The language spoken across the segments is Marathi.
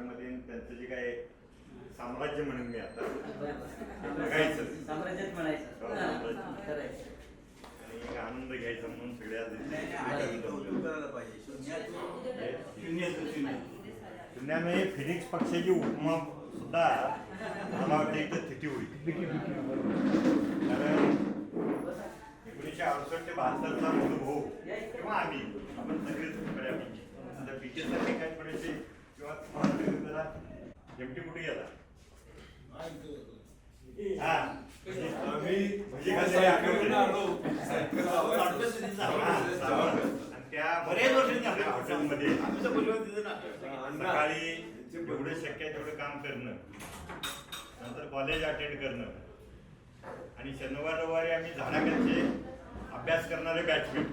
मध्ये त्यांचं जे काय साम्राज्य म्हणून मी आता बघायचं साम्राज्यात म्हणायचं आणि एक आनंद घ्यायचा म्हणून सगळ्या शून्याने फिनिक्स पक्षाची उपमा सुद्धा मला वाटतं इथं तिथे होईल. कारण 1968 ते 72चा अनुभव किंवा आपण सगळेच बऱ्यापैकी आता बीकेसाठी काय पडायचे किंवा जरा जेमटी कुठे गेला त्या बऱ्याच वर्षांनी आपल्या हॉटेलमध्ये सकाळी जेवढं शक्य आहे तेवढं काम करणं, नंतर कॉलेज अटेंड करणं आणि शनिवार रविवारी आम्ही झाडाखालचे अभ्यास करणारे बॅचमेट.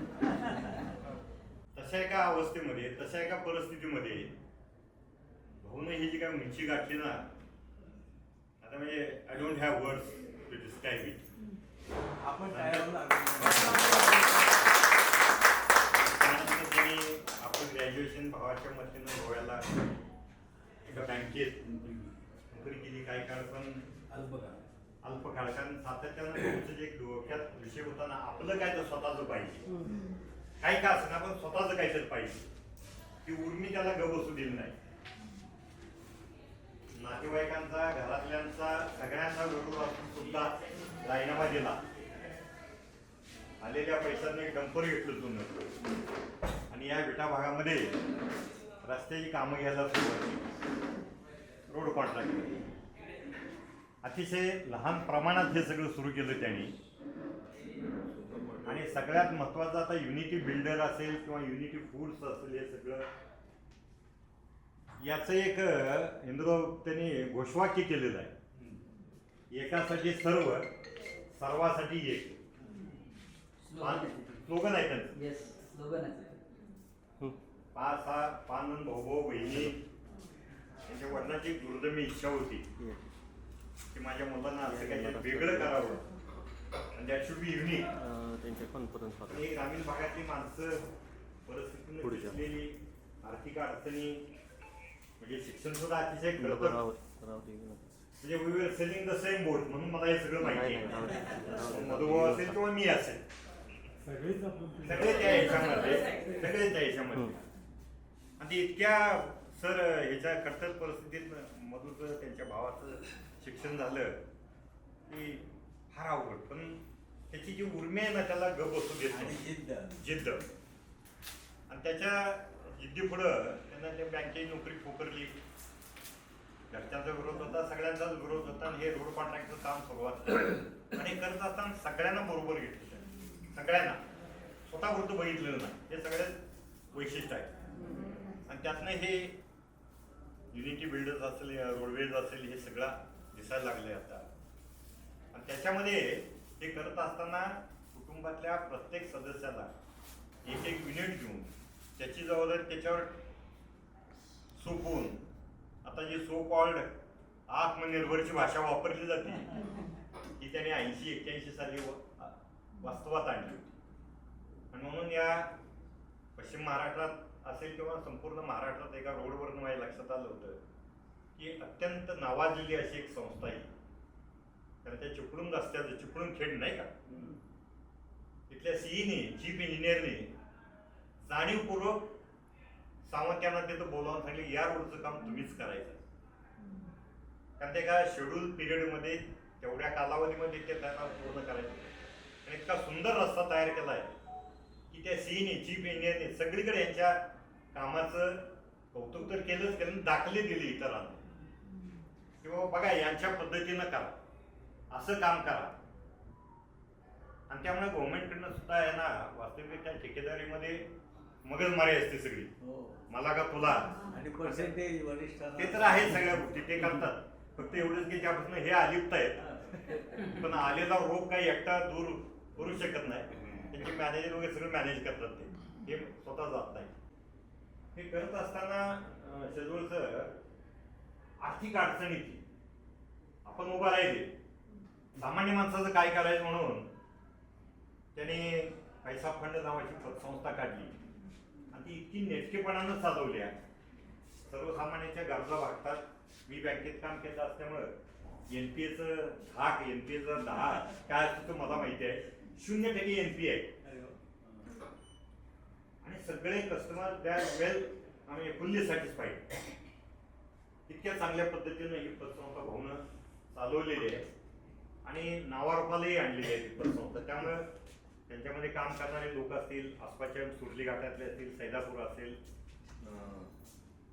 तशा एका अवस्थेमध्ये तशा एका परिस्थितीमध्ये भाऊनं ही जी काय उंची गाठली ना, आता म्हणजे I don't have words to describe it. आपण ग्रॅज्युएशन भावाच्या मतीनं गोव्याला एका बँकेत नोकरी केली काही काळ, पण अल्प काळ. कारण सातत्यानं भाऊचं जे डोक्यात विषय होता ना, आपलं काय तर स्वतःचं पाहिजे, काही का असं ना पण स्वतःचं काहीतरी पाहिजे. ती उर्मी त्याला ग बसू दिली नाही. नातेवाईकांचा, घरातल्यांचा, सगळ्यांचा विरोध असून सुद्धा राजीनामा दिला. आलेल्या पैशांनी डंपर घेतलं जुनं आणि या विटा भागामध्ये रस्त्याची कामं घ्यायला सुरुवात केली. रोड कॉन्ट्रॅक्ट अतिशय लहान प्रमाणात हे सगळं सुरू केलं त्यांनी. आणि सगळ्यात महत्त्वाचं आता युनिटी बिल्डर असेल किंवा युनिटी फूड्स असेल, हे सगळं याचं एक इंद्रराव त्यांनी घोषवाक्य केलेलं आहे, एकासाठी सर्व, सर्वासाठी एक. स्लोगन आहे त्यांचं. पाच भाऊ बहिणी त्यांच्या वडिलांची दुर्दमी इच्छा होती की माझ्या मुलांना असं काही वेगळं करावं आणि दॅट शुड बी युनिक. हे ग्रामीण भागातली माणसं परिस्थितीने दिसलेली आर्थिक अडचणी, म्हणजे शिक्षण सुद्धा अतिशय कळतं. म्हणजे we were selling the same बोट म्हणून मला हे सगळं माहिती आहे. मधुभाऊ असेल किंवा मी असेल, सगळे त्या ह्याच्यामध्ये. आणि इतक्या सर ह्याच्या कठोर परिस्थितीत मधूचं त्यांच्या भावाचं शिक्षण झालं की फार अवघड, पण त्याची जी उर्मी आहे ना त्याला गप बसू देत नाही, जिद्द. आणि त्याच्या जिद्दी पुढं त्यांना त्या बँकेची नोकरी पोकरली. घरच्यांचा विरोध होता, सगळ्यांचाच विरोध होता. आणि हे रोड कॉन्ट्रॅक्टचं काम सुरुवात केलं आणि करत असताना सगळ्यांना बरोबर घेतलं. सगळ्यांना स्वतःपुरतं बघितलेलं नाही, हे सगळ्यात वैशिष्ट्य आहे. आणि त्यातनं हे युनिटी बिल्डर्स असेल, रोडवेज असेल, हे सगळं दिसायला लागले आता. आणि त्याच्यामध्ये हे करत असताना कुटुंबातल्या प्रत्येक सदस्याला एक एक युनिट घेऊन त्याची जबाबदारी त्याच्यावर सोपवून, आता जी सो कॉल्ड आत्मनिर्भरची भाषा वापरली जाते ती त्याने 80-81 साली वास्तवात आणली होती. आणि म्हणून या पश्चिम महाराष्ट्रात असेल किंवा संपूर्ण महाराष्ट्रात एका रोडवरून माझ्या लक्षात आलं होतं की अत्यंत नावाजलेली अशी एक संस्था आहे. कारण त्या चिपळूण रस्त्याचं, चिपळूण खेड नाही का, तिथल्या सीईने, चीफ इंजिनियरने जाणीवपूर्वक सावंत यांना तिथं बोलावून सांगितलं या रोडचं काम तुम्हीच करायचं. कारण ते एका शेड्यूल पिरियडमध्ये तेवढ्या कालावधीमध्ये ते त्यांना पूर्ण करायचं. आणि इतका सुंदर रस्ता तयार केला आहे की त्या सीईने, चीफ इंजिनियरने सगळीकडे यांच्या कामाचं कौतुक तर केलंच केलं, दाखले दिले इतरांना किंवा बघा यांच्या पद्धतीनं करा, असं काम करा. आणि त्यामुळे गव्हर्नमेंटकडनं सुद्धा आहे ना, वास्तविक त्या ठेकेदारीमध्ये मगजमारी असते सगळी, मला का तुला, आणि पर्सेंटेज वरिष्ठ ते तर आहे सगळ्या गोष्टी ते करतात. फक्त एवढंच की त्यापासून हे अलिप्त आहेत, पण आलेला रोग काही एकटा दूर करू शकत नाही. त्यांचे मॅनेजर वगैरे सगळं मॅनेज करतात, ते हे स्वतः जात नाही. हे करत असताना शेजवळचं आर्थिक अडचणीची आपण उभा राहिले, सामान्य माणसाचं काय करायचं म्हणून त्याने पैसा फंड नावाची संस्था काढली आणि ती इतकी नेटकेपणानं चालवल्या सर्वसामान्यांच्या गरजा भागतात. मी बँकेत काम केलं असल्यामुळं एनपीएचं झाक, एनपीएचं 10 काय असतं ते मला माहिती आहे. 0% एनपी आहे आणि सगळे कस्टमर त्या वेल आम्ही फुल्ली सॅटिस्फाईड. इतक्या चांगल्या पद्धतीनं ही पतसंस्था भाऊनं चालवलेली आहे आणि नावारूपालाही आणलेली आहे ती पतसंस्था. त्यामुळं त्यांच्यामध्ये काम करणारे लोक असतील, आसपासच्या सुरली घाटातले असतील, सैदापूर असेल,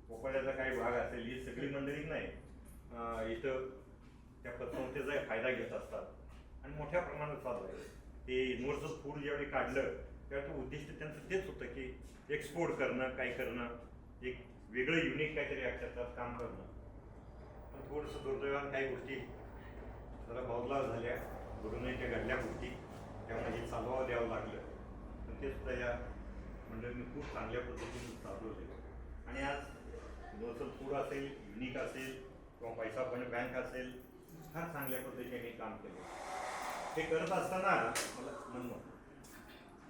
कोकणाचा काही भाग असेल, ही सगळी मंडळी नाही इथं त्या पतसंस्थेचा फायदा घेत असतात आणि मोठ्या प्रमाणात चालू आहे. ते युनिव्हर्सल फूड ज्यावेळी काढलं तेव्हा तो उद्दिष्ट त्यांचं तेच होतं की एक्सपोर्ट करणं, काय करणं, एक वेगळं युनिक काहीतरी क्षेत्रात काम करणं. पण थोडंसं दुर्दैवानं काही गोष्टी जरा बदलाव झाल्या, दुर्नयच्या घडल्या गोष्टी, त्यामुळे हे चालवावं द्यावं लागलं. पण ते सुद्धा या मंडळींनी खूप चांगल्या पद्धतीने चालवले आणि आज युनिव्हर्सल फूड असेल, युनिक असेल किंवा पैसा बँक असेल, फार चांगल्या पद्धतीने काम केलं. हे करत असताना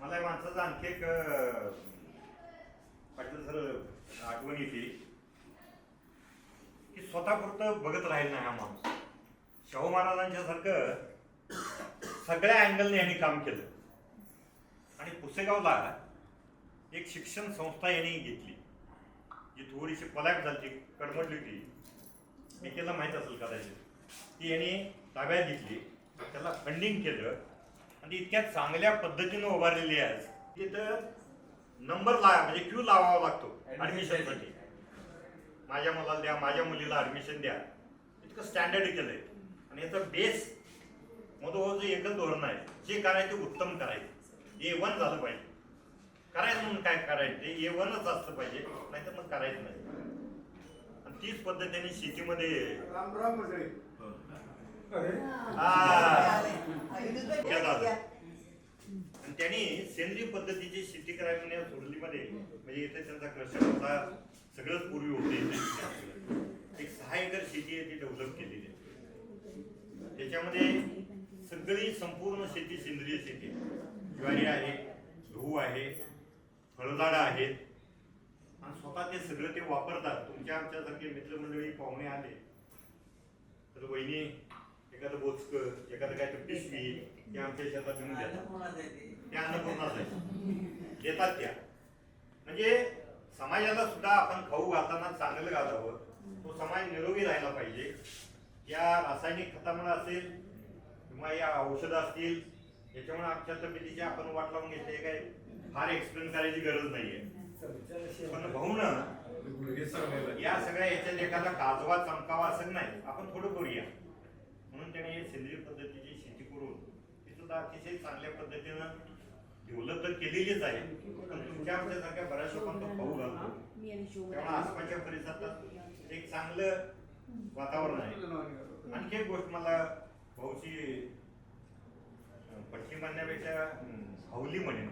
मला या माणसाचं आणखी एक पाटील सर आठवण येते की स्वतःपुरतं बघत राहील ना हा माणूस. शाहू महाराजांच्या सारखं सगळ्या अँगलने यांनी काम केलं आणि पुसेगावला एक शिक्षण संस्था यांनी घेतली जी थोडीशी पलॅप झाली, कडमडली होती. मी केलं माहीत असेल कदाचित. ती यांनी ताब्यात घेतली, त्याला फंडिंग केलं आणि इतक्या चांगल्या पद्धतीनं उभारलेली आहे. तिथं नंबर म्हणजे क्यू लावावा लागतो ऍडमिशनसाठी. माझ्या मुलाला द्या, माझ्या मुलीला ऍडमिशन द्या, इतकं स्टँडर्ड केलंय. आणि याचं बेस मधोमध एकच धोरण आहे, जे करायचं उत्तम करायचं. A1 झालं पाहिजे. करायचं म्हणून काय करायचं, ते A1च असलं पाहिजे, नाहीतर मग करायचं नाही. आणि तीच पद्धतीने शेतीमध्ये आणि त्यांनी सेंद्रिय पद्धतीची शेती करायला सुरलीमध्ये, म्हणजे इथे त्यांचा क्रशर होता, सगळंच पूर्वी होते. एक 6 एकर शेती आहे ती डेव्हलप केलेली आहे. त्याच्यामध्ये सगळी संपूर्ण शेती सेंद्रिय शेती, ज्वारी आहे, गहू आहे, फळझाडं आहेत आणि स्वतः ते सगळं ते वापरतात. तुमच्या आमच्यासारखे मित्रमंडळी पाहुणे आले तर वहिनी एखादं बोचकं, एखादं काय तर पिशवी ते आमच्या शेतात घेऊन देतात. त्या अन्नपूर्णाच आहे, देतात त्या. म्हणजे समाजाला सुद्धा आपण खाऊ घालताना चांगलं घालावं, तो समाज निरोगी राहायला पाहिजे. या रासायनिक खतामुळे असेल किंवा या औषधं असतील, याच्यामुळे आमच्या तब्येतीची आपण वाट लावून घेतली, काय फार एक्सप्लेन करायची गरज नाहीये. पण भाऊन या सगळ्या याच्यात एखादा काजवा चमकावा असं नाही, आपण थोडं करूया म्हणून त्याने सेंद्रिय पद्धतीची शेती करून ती सुद्धा अतिशय चांगल्या पद्धतीनं डेव्हलप तर केलेलीच आहे. पण तुमच्या आमच्यासारख्या बऱ्याच लोकांना खाऊ घालतो, त्यामुळे आसपासच्या परिसरात एक चांगलं वातावरण आहे. आणखी एक गोष्ट मला भाऊची पट्टी म्हणण्यापेक्षा हावली म्हणेन.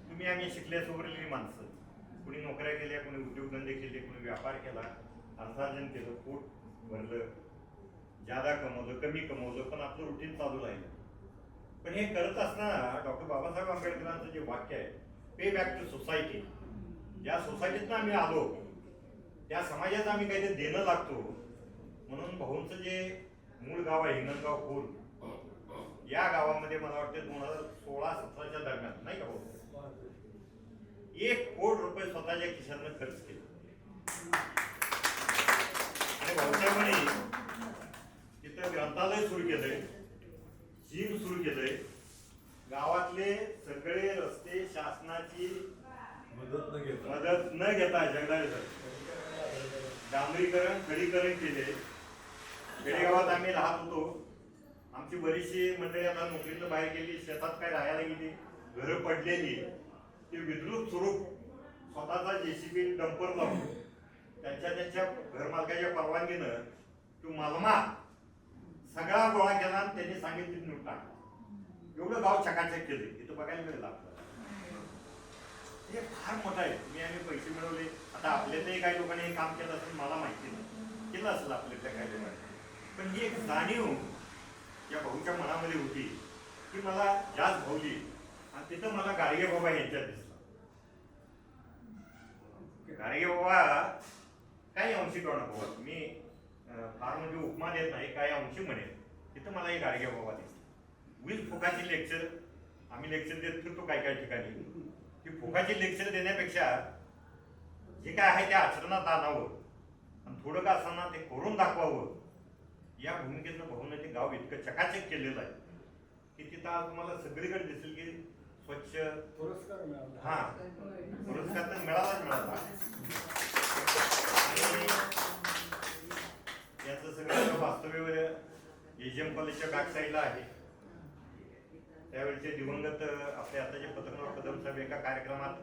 तुम्ही आम्ही शिकल्या सोबरलेली माणसं, कुणी नोकऱ्या केल्या, कुणी उद्योगधंदे केले, कुणी व्यापार केला, अर्थार्जन केलं, पोट भरलं, ज्यादा कमवलं, कमी कमवलं, पण आपलं रुटीन चालू राहिलं. पण हे करत असताना डॉक्टर बाबासाहेब आंबेडकरांचं जे वाक्य आहे, पे बॅक टू सोसायटी, ज्या सोसायटीतनं आम्ही आलो त्या समाजात आम्ही काहीतरी देणं लागतो. म्हणून भाऊंचं जे मूळ गाव आहे हिंगणगाव खोल, या गावामध्ये मला वाटतं 2016-17च्या दरम्यान नाही का भाऊ, 1 कोटी रुपये स्वतःच्या खिशातनं खर्च केले. आणि भाऊसाहेबांनी तिथं ग्रंथालय सुरू केलंय, जिम सुरू केलंय. गावातले सगळे रस्ते शासनाची मदत न घेता डांबरीकरण, खडीकरण केले. खेडेगावात आम्ही राहत होतो, आमची बरीचशी मंडळी आता नोकरीला बाहेर गेली, शेतात काय राहायला गेली, घरं पडलेली. ते विद्रुप स्वरूप स्वतःचा JCB डंपर लावून त्यांच्या घरमालकाच्या परवानगीनं तो मालमा सगळा गोळा केला आणि त्यांनी सांगितलं निवटा. एवढं गाव चकाचक केले, इथं बघायला मिळेल आपल्याला. हे फार मोठं आहे. तुम्ही आम्ही पैसे मिळवले, आता आपल्यातही काही लोकांनी हे काम केलं असेल, मला माहिती नाही, केलं असेल आपल्यातल्या काही लोकांनी. पण ही एक जाणीव या भाऊच्या मनामध्ये होती की मला जास्त भावली आणि तिथं मला गाडगे बाबा यांच्यात दिसला. गाडगे बाबा काही अंशी करू नको मी फार म्हणजे उपमा देत नाही, काही अंशी म्हणेल तिथं मला एक गाडगे बाबा दिसले. उगीच फुकाची लेक्चर आम्ही लेक्चर देत फिरतो काय काय ठिकाणी, ती फुकाची लेक्चर देण्यापेक्षा जे काय आहे ते आचरणात आणावं आणि थोडं का असताना ते करून दाखवावं, या भूमिकेतनं भाऊनं ते गाव इतकं चकाचक केलेलं आहे की तिथं आज तुम्हाला सगळीकडे दिसेल की स्वच्छ पुरस्कार मिळाला. हा पुरस्कार तर मिळालाच मिळाला. आणि याचं सगळं वास्तव्य एजीएम कॉलेजच्या बॅक साईडला आहे. त्यावेळेचे दिवंगत आपले आताचे पत्रकार कदम साहेब एका कार्यक्रमात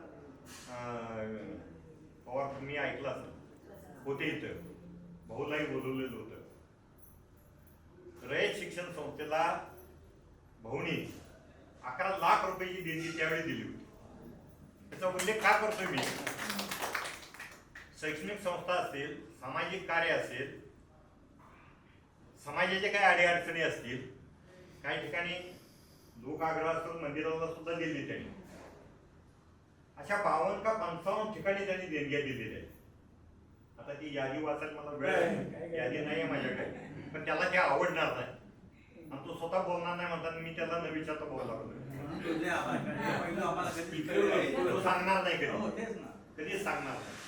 पवार तुम्ही ऐकलं असेल होते इथं, भाऊलाही बोलवलेलं होतं. रयत शिक्षण संस्थेला भाऊनी 11 लाख रुपयाची देणगी त्यावेळी दिली होती. त्याचा उल्लेख का करतोय मी? शैक्षणिक संस्था असतील, सामाजिक कार्य असेल, समाजाचे काही अडीअडचणी असतील, काही ठिकाणी लोकाग्रहास्तून मंदिराला सुद्धा दिली त्यांनी. अशा 52 का 55 ठिकाणी त्यांनी देणग्या दिलेल्या आहेत. आता ती यादी वाचायला मला वेळ आहे, यादी नाही आहे माझ्याकडे, पण त्याला ते आवडणार नाही आणि तो स्वतः बोलणार नाही म्हणतात मी त्याला न विचारता बोलला तो सांगणार नाही कधीच सांगणार नाही.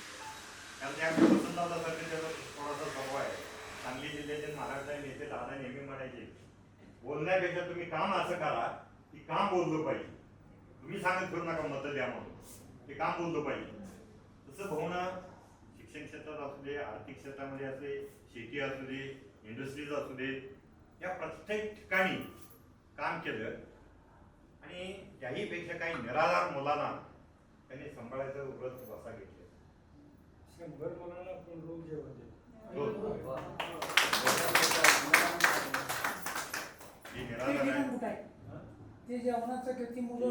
कारण त्या वसंतदादासाठी त्याचा थोडासा स्वभाव आहे. सांगली जिल्ह्याचे महाराष्ट्राचे नेते दादा नेहमी म्हणायचे बोलण्यापेक्षा तुम्ही काम असं करा की काम बोललं पाहिजे. तुम्ही सांगत फिरू नका मतं द्या म्हणून, ते काम बोललं पाहिजे. तसं भाऊनं शिक्षण क्षेत्रात असू दे, आर्थिक क्षेत्रामध्ये असू दे, शेती असू दे, इंडस्ट्रीज असू दे, या प्रत्येक ठिकाणी काम केलं आणि त्याहीपेक्षा काही निराधार मुलांना त्यांनी सांभाळायचं व्रत बसा घेतलं. 100 मुलांना आपण रोज जेवण देतो. हे निराधार आहे. ते जेवणाचं किती मुलं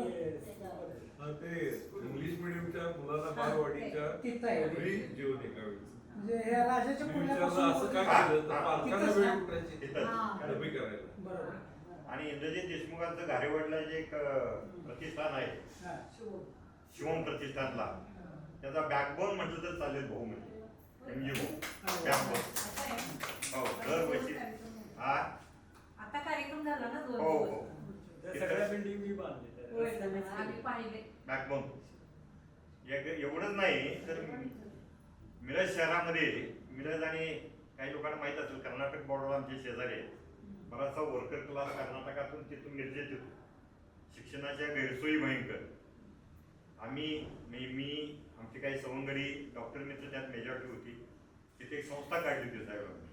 ते इंग्लिश मिडियमच्या मुलांना बालवाडीच्या तिथं आहे. घरी जेवण एका वेळेस. म्हणजे हे राजाच्या मी विचारलं पुण्यापासून असं का केलं तर पालकांना वेळ कुठायची डबे करायला. बरोबर. आणि इंद्रजित देशमुखांचं घारेवाडला जे एक प्रतिष्ठान आहे हा. शिवम प्रतिष्ठानला, त्याचा बॅकबोन म्हटलं तर चालेल भाऊ म्हणजे MG भाऊ बॅकबोन. हो दरवर्षी हा आता कार्यक्रम झाला ना 2 हो दिवस. हो त्या सगळ्या बिल्डिंग मी बांधले. आम्ही पाहिले. बॅकबोन. एवढंच नाही तर मिरज शहरामध्ये, मिरज आणि काही लोकांना माहित असेल कर्नाटक बॉर्डरला आमचे शेजारी आहेत. बराचसा वर्कर क्लास कर्नाटकातून तिथून मिरजेत येतो. शिक्षणाच्या गैरसोयी भयंकर. मी आमची काही सवंगडी डॉक्टर मित्र त्यात मेजॉरिटी होती. तिथे एक संस्था काढली होती साहेबांनी,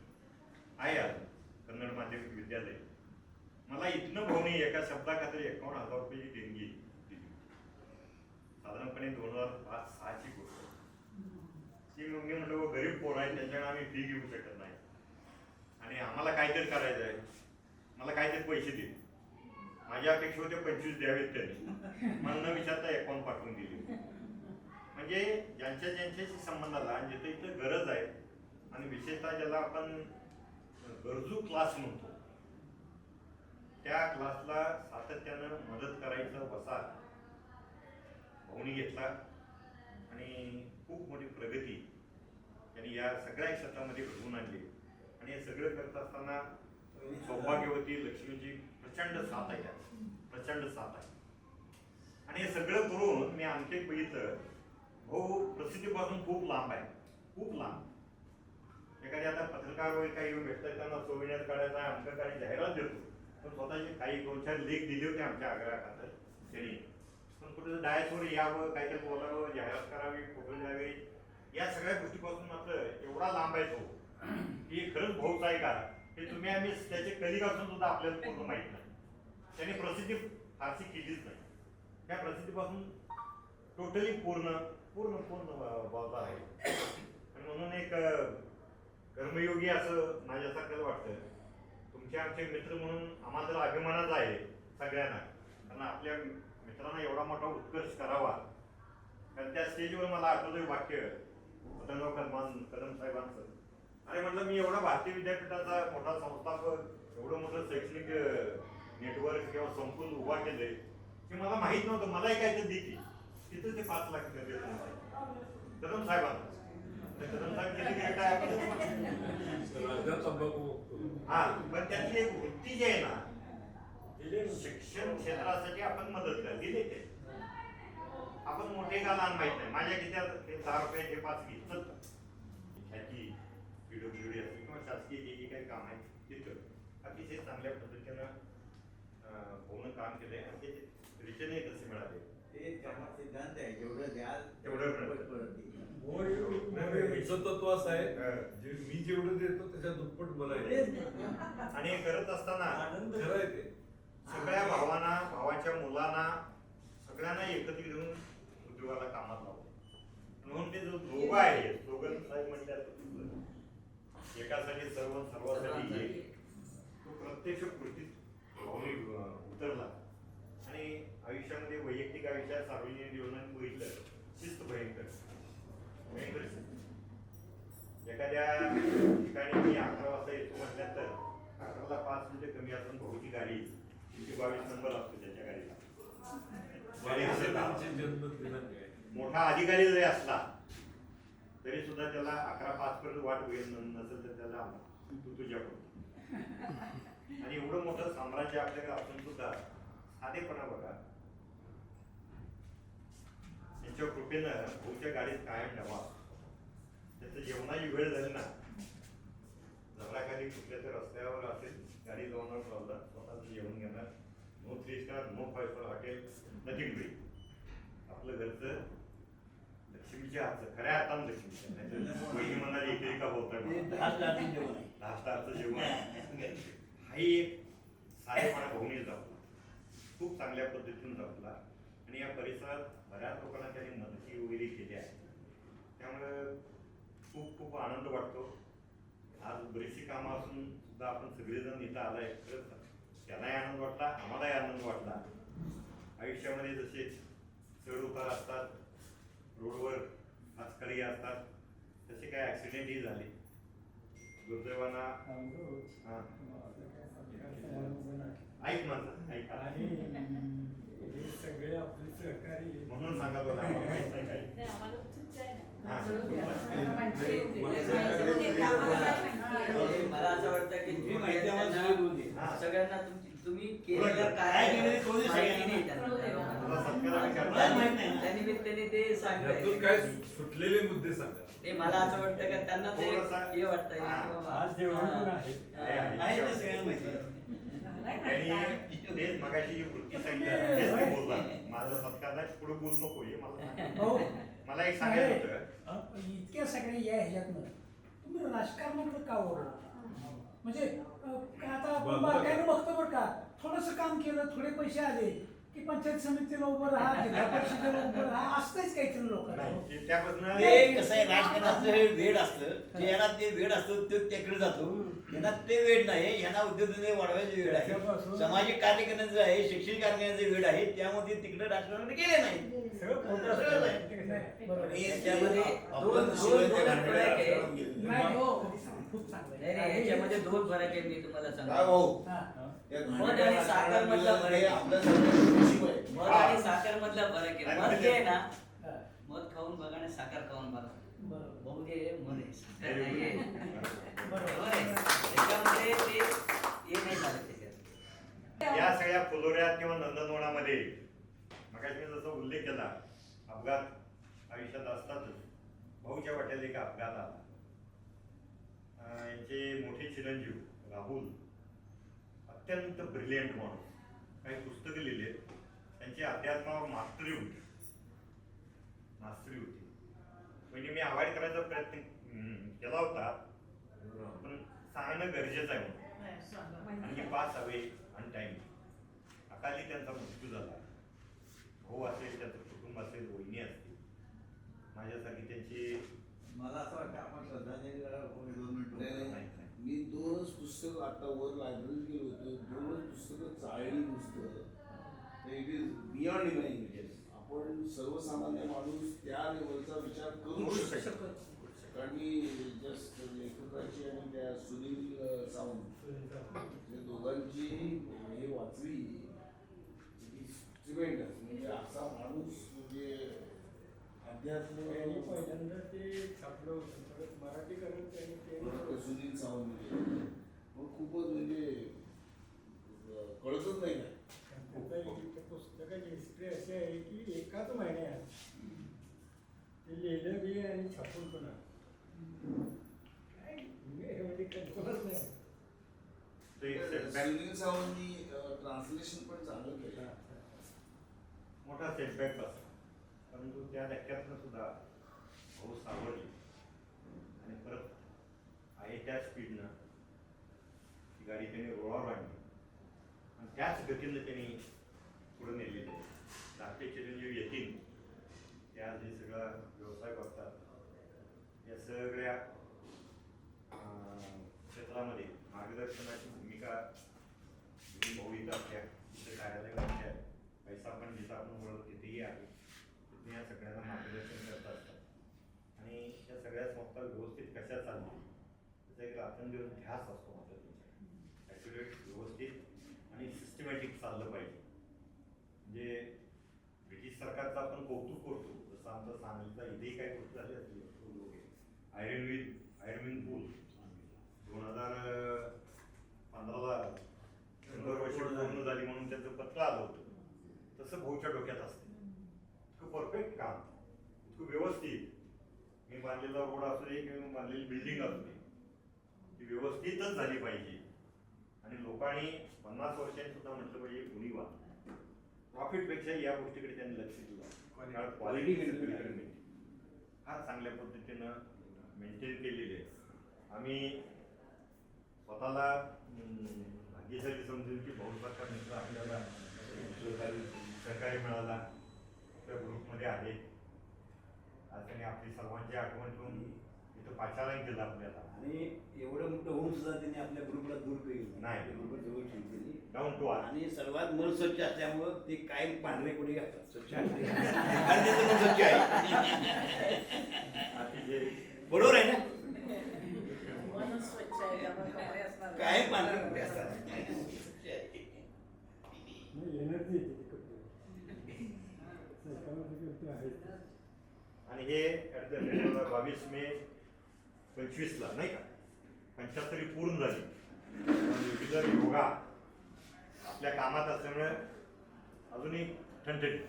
आहे आज कन्नड माध्यमिक विद्यालय. मला इथनं भाऊनी एका शब्दाखातर 51,000 रुपयाची देणगी दिली. साधारणपणे 2005-06ची गोष्ट. ती मग मी म्हटलं गरीब पोर आहे त्यांच्याकडे आम्ही फी घेऊ शकत नाही आणि आम्हाला काहीतरी करायचं आहे, मला काहीतरी पैसे दे. माझ्या अपेक्षा होते 25 द्यावेत त्यांनी. मला न विचारता अकाउंट पाठवून दिली. म्हणजे ज्यांच्याशी संबंध आला आणि जिथे इथं गरज आहे आणि विशेषतः ज्याला आपण गरजू क्लास म्हणतो त्या क्लासला सातत्यानं मदत करायचं वसा भाऊनी घेतला आणि खूप मोठी प्रगती त्यांनी या सगळ्या क्षेत्रामध्ये घडवून आणली. आणि हे सगळं करत असताना सौभाग्यवती लक्ष्मीची प्रचंड साथ आहे, प्रचंड साथ आहे. आणि हे सगळं करून मी आणखी बघितलं भाऊ प्रसिद्धीपासून खूप लांब आहे, खूप लांब. एखादी आता पत्रकार वगैरे काही येऊन भेटतात त्यांना सोविनियर काढायचा आहे, आमच्या काही जाहिरात देतो, पण स्वतःचे काही 2-4 लेख दिले होते आमच्या आग्रहाखातर त्यांनी. पण कुठे डायसवर यावं, काहीतरी बोलावं, जाहिरात करावी, फोटो द्यावे, या सगळ्या गोष्टीपासून मात्र एवढा लांब आहे तो की खरंच भाऊच आहे का हे तुम्ही आम्ही त्याचे कलिग असून सुद्धा आपल्याला पूर्ण माहीत नाही. त्यांनी प्रसिद्धी फारशी केलीच नाही. त्या प्रसिद्धीपासून टोटली पूर्ण पूर्ण पूर्ण बाजूला आहे. आणि म्हणून एक कर्मयोगी असं माझ्यासारख्याला वाटतं. तुमचे आमचे मित्र म्हणून आम्हाला तर अभिमानाचा आहे सगळ्यांना, कारण आपल्या मित्रांना एवढा मोठा उत्कर्ष करावा. कारण त्या स्टेजवर मला आठवतंय वाक्य पतंगराव कदम साहेबांचं. अरे म्हटलं मी एवढा भारतीय विद्यापीठाचा मोठा संस्थापक, एवढं मोठं शैक्षणिक नेटवर्क किंवा संकुल उभा केलंय की मला माहित नव्हतं. मलाही काहीतरी दे की तिथं ते 5 लाख देत कदम साहेबांना. कदम केली की काय आपण राज्यात तंबाखू हा पण त्यातली एक वृत्ती जी आहे ना, शिक्षण क्षेत्रासाठी आपण मदत दिली ते. आपण मोठे का लहान माहित नाही, माझ्या खिशात 10 रुपयाचे 5 घेतलं ह्याची PWD असेल किंवा शासकीय जे काही काम आहे तिथं अतिशय चांगल्या पद्धतीनं पूर्ण काम केलंय आणि त्याचे रिटर्नही कसे मिळाले ते त्यांना सिद्धांत आहे, जेवढं द्याल तेवढं परत येईल. हिचं तत्व असं आहे जे मी जेवढं देतो त्याच्या दुप्पट मला येते. आणि हे करत असताना खरं आहे ते. सगळ्या भावांना, भावाच्या मुलांना सगळ्यांना एकत्रित घेऊन उद्योगाला कामात लावलं. म्हणून ते जो दोघं आहे, दोघं साहेब म्हणतात एकासाठी सर्व सर्वासाठी एक, तो प्रत्यक्ष कृतीत भावनिक उतरला. आणि आयुष्यामध्ये वैयक्तिक आयुष्यात सार्वजनिक जीवनात बघितलं शिस्त भयंकर भयंकर शिस्त. एखाद्या ठिकाणी मी 11 वाजता येतो म्हटल्यानंतर 11ला 5 मिनिटं कमी असून भाऊची गाडी 22 नंबर असतो त्याच्या गाडीला. त्यांचे जन्मदिनांक आहे. मोठा अधिकारी जरी असला तरी सुद्धा त्याला 11:05 पर्यंत वाट होईल नसेल तर त्याला तू तुझ्याकडून. आणि एवढं मोठं साम्राज्य आपल्याकडे असून सुद्धा साधेपणा बघा. त्यांच्या कृपेनं भाऊच्या गाडीत कायम डबा. त्याचं जेवणाची वेळ झाली ना, जवळाखाली कुठल्या तर रस्त्यावर असेल गाडी जाऊन लावला, स्वतःच जेवण घेणार. No 3 star, no 5 star hotel, nothing doing. आपलं घरचं लक्ष्मीच्या हातचं, खऱ्या हातानं लक्ष्मीच्या. वहिनी म्हणाली इकडे का बोलताय मला? 10 स्टारचं जेवण. हाही एक साधेपणा भाऊनी जपला, खूप चांगल्या पद्धतीने जपला. आणि या परिसरात बऱ्याच लोकांना त्यांनी मदती वगैरे केली आहे. त्यामुळे खूप खूप आनंद वाटतो. आज बरीचशी कामं असून सुद्धा आपण सगळेजण इथं आलाय. खरंच त्यालाही आनंद वाटला, आम्हालाही आनंद वाटला. आयुष्यामध्ये जसे चढ उतार असतात, रोडवर आजकालही असतात, तसे काही ॲक्सिडेंटही झाले दुर्दैवाना. ऐक माझं ऐक हे सगळे आपले सहकारी म्हणून सांगा बघा माहित नाही काही. ते आम्हाला उत्सुकता आहे ना. हा. मला असं वाटतं की तुम्ही माहिती आम्हाला त्यांना- सगळी बोलली. सगळ्यांना तुम्ही केलेलं बरोबर. काय केलेलं ते कळू दे माहिती नाही सगळ्यांना. त्यांना. तुला सत्काराने मला करणार. माहित नाही. त्या निमित्ताने ते यातून सांगताय. काय सुटलेले मुद्दे सांगा. ते मला असं वाटतं का त्यांना ते थोडंसं- हे वाटतंय हा. की बाबा, आज जेवण पण आहे. आहे ते सगळ्यांना माहिती आहे. त्यांनी तेच मगाशी जी वृत्ती सांगितली तेच मी बोलला. माझं सत्कार पुढे बोलू नको हे मला. हो मला एक सांगायचं होतं. इतक्या सगळ्या या ह्याच्यातनं तुम्ही राजकारणाकडे का ओरडा? म्हणजे आता आपण बारकाईनं बघतो बरं का, थोडंसं काम केलं, थोडे पैसे आले की पंचायत समितीला उभं राहा, जिल्हा परिषदेला उभं राहा, असतंच काहीतरी लोकांना. नाही, त्यापासून ते कसं आहे, राजकारणाचं हे वेड असतं, ते यांना ते वेड असतं, ते त्याकडे जातो. यांना ते वेड नाही, यांना उद्योगधंदे वाढवायचे वेळ आहे, सामाजिक कार्य करण्याचं आहे, शैक्षणिक कार्य करण्याचे वेळ आहे. त्यामुळे ते तिकडे राजकारणाकडे गेले नाही. सगळं खोटं सरळ आहे. असतं. बरोबर. याच्यामध्ये आपण दोन शिवाय फरक भांडणाला आहे. राहून गेलो. नाही हो, खूप चांगलं नाही आहे. नाही, याच्यामध्ये 2 फरक आहे. मी तुम्हाला काय सांगतो. भाऊ? हा. त्या मध आणि साखर मधला फरक आहे. आपल्या नशिब आहे. मध आणि साखर मधला फरक आहे. मध जे आहे ना, हा. मध खाऊन बघा आणि साखर खाऊन बघा. बरोबर. भाऊ जे मध आहे, साखर नाहीये. बरोबर. बरोबर आहे. त्याच्यामध्ये ते हे नाही झालं त्याच्यात. या सगळ्या फुलोऱ्यात किंवा नंदनवनामध्ये मगाशी मी जसा उल्लेख केला, अपघात आयुष्यात असतातच. भाऊच्या वाट्याला एक अपघात आला. यांचे मोठे चिरंजीव राहुल अत्यंत ब्रिलियंट माणूस, काही पुस्तकं लिहिली. त्यांची अध्यात्मावर मास्टरी होती. म्हणजे मी अवॉइड करायचा प्रयत्न केला होता, पण सांगणं गरजेचं आहे म्हणून. आणि पास हवे ऑन टाइम. अकाली त्यांचा मृत्यू झाला. भाऊ असेल, त्यांचं कुटुंब असेल, वहिनी असतील, माझ्यासाठी त्यांची. मला असं वाटतं आपण श्रद्धांजली करायला कोणी 2 मिनिटं नाही, नाही. नाही. मी 2च पुस्तकं आता वर लायब्ररीत गेलो होतो, 2च पुस्तकं चाळली नुसतं. It is beyond imagination. आपण सर्वसामान्य माणूस त्या लेवलचा विचार करू शकतो. कारण मी जस्ट लेखकाची आणि त्या सुनील सावंत या दोघांची हे वाचली. ट्रिमेंडस. म्हणजे असा माणूस म्हणजे अध्यात्म त्यांनी पहिल्यांदा ते छापलं होतं, परत मराठीकरण त्यांनी परत केलं. सुनील सावंत लिहिलं. मग खूपच म्हणजे कळतच नाही काय. त्या पुस्तकाची हिस्ट्री अशी आहे की एकाच महिन्यात ते लिहिलं बी आणि छापून पण आलं. काय म्हणजे कल्पनाच नाही. तो एक setback, सुनील सावंतनी ट्रान्सलेशन पण चांगलं केलं. मोठा सेटबॅक बसला. परंतु त्या धक्क्यातनं सुद्धा भाऊ सावरले आणि परत आहे त्या स्पीडनं ती गाडी त्यांनी रोळावर आणली आणि त्याच गतीनं त्यांनी पुढे नेलेली आहे. धाकटे चिरंजीव येतील त्या जे सगळा व्यवसाय करतात या सगळ्या क्षेत्रामध्ये मार्गदर्शनाची भूमिका भाऊ इथं आपल्या इथं कार्यालयामध्ये आहे. पैसा पण जिथं आपण ओळख तिथेही आहे, तिथे या सगळ्यांना मार्गदर्शन करत असतात आणि या सगळ्या संस्था व्यवस्थित कशा चालतील त्याचा एक रात्रंदिवस ध्यास असतो मात्र त्यांचा. ॲक्युरेट, व्यवस्थित आणि सिस्टमॅटिक चाललं पाहिजे. म्हणजे ब्रिटिश सरकारचं आपण कौतुक करतो, जसं आमचं सांगलीचा इथेही काही गोष्ट झाली असली आयर्न पूल 2015ला 100 वर्ष पूर्ण झाली म्हणून त्याचं पत्र आलं होतं. तसं भाऊच्या डोक्यात असते. इतकं परफेक्ट काम, इतकं व्यवस्थित. मी बांधलेला रोड असू दे किंवा बांधलेली बिल्डिंग असू दे, ती व्यवस्थितच झाली पाहिजे. आणि लोकांनी 50 वर्षांनी सुद्धा म्हटलं पाहिजे उणीवा. प्रॉफिटपेक्षा या गोष्टीकडे त्यांनी लक्ष दिलं. कारण क्वालिटी मेंटेन फार चांगल्या पद्धतीनं मेंटेन केलेली आहे. आम्ही स्वतःला भाग्यशाली समजून की भाऊसारखा मित्र आपल्याला सहकारी मिळाला, त्या ग्रुपमध्ये आहे. आज त्यांनी आपली सर्वांची आठवण ठेवून इथं पाचारण केलं आपल्याला. आणि एवढं मोठं होऊन सुद्धा त्यांनी आपल्या ग्रुपला दूर केलं नाही. ग्रुपवर जवळ ठेवली. Down to earth. आणि सर्वात मन स्वच्छ असल्यामुळं ते कायम पांढरे कोणी घालतात. स्वच्छ आहे. कारण त्याचं मन स्वच्छ आहे. अतिशय बरोबर आहे ना? मन स्वच्छ आहे, त्यामुळे कपडे असणार. कायम पांढरे कुठे असतात. एनर्जी येते ती कपडे. सायकॉलॉजिकल ते आहे. आणि हे 22 मे 25ला नाही का 75 पूर्ण झाली. रेग्युलर योगा आपल्या कामात असल्यामुळे अजूनही ठणठणीत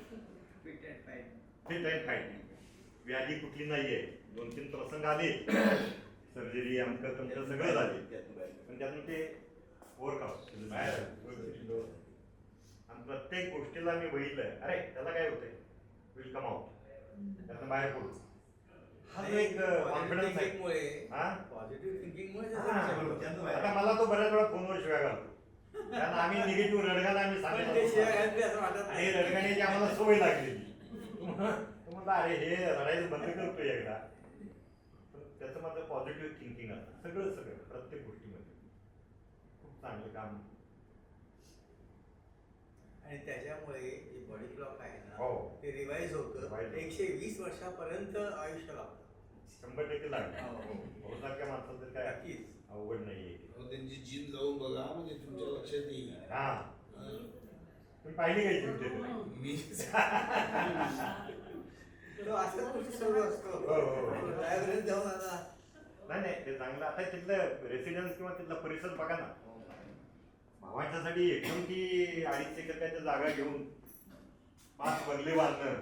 fit and fine. Fit and fine. व्याधी कुठली नाहीये. 2-3 प्रसंग आले, सर्जरी आमचं तुमचं सगळं झाले, पण त्यातून ते ओव्हरकम बाहेर आणि प्रत्येक गोष्टीला मी बघितलं, अरे त्याला काय होतंय, विल कम आउट, त्यातून बाहेर पडू. हा जो एक कॉन्फिडन्स आहे. हा पॉझिटिव्ह थिंकिंगमुळे आता मला तो बऱ्याच वेळा फोनवर शिवाय घालतो, कारण आम्ही निगेटिव्ह रडगाला आम्ही सांगितलं आणि रडगाण्याची आम्हाला सवय लागलेली. तो म्हणला अरे हे रडायचं बंद करतो एकदा. त्याचं माझं पॉझिटिव्ह थिंकिंग असतं सगळं प्रत्येक गोष्टीमध्ये. खूप चांगलं काम. आणि त्याच्यामुळे जे बॉडी क्लॉक आहे ना, हो. ते रिवाइज होतं. 120 वर्षापर्यंत आयुष्य लागतं. 100% लागतं. बहुसारख्या माणसाचं तर काय नक्कीच. अवघड नाहीये. त्यांची जिम जाऊन बघा म्हणजे तुमच्या लक्षात येईल. हा तुम्ही पाहिली काही तुमचे मी तो असं गोष्टी सर्व असतो. हो. लायब्ररीत जाऊन आता नाही ते चांगलं. आता तिथलं रेसिडेन्स किंवा तिथला परिसर बघा ना. भावांच्यासाठी एकदम ती 2.5 एकरच्या जागा घेऊन 5 बंगले बांधणं.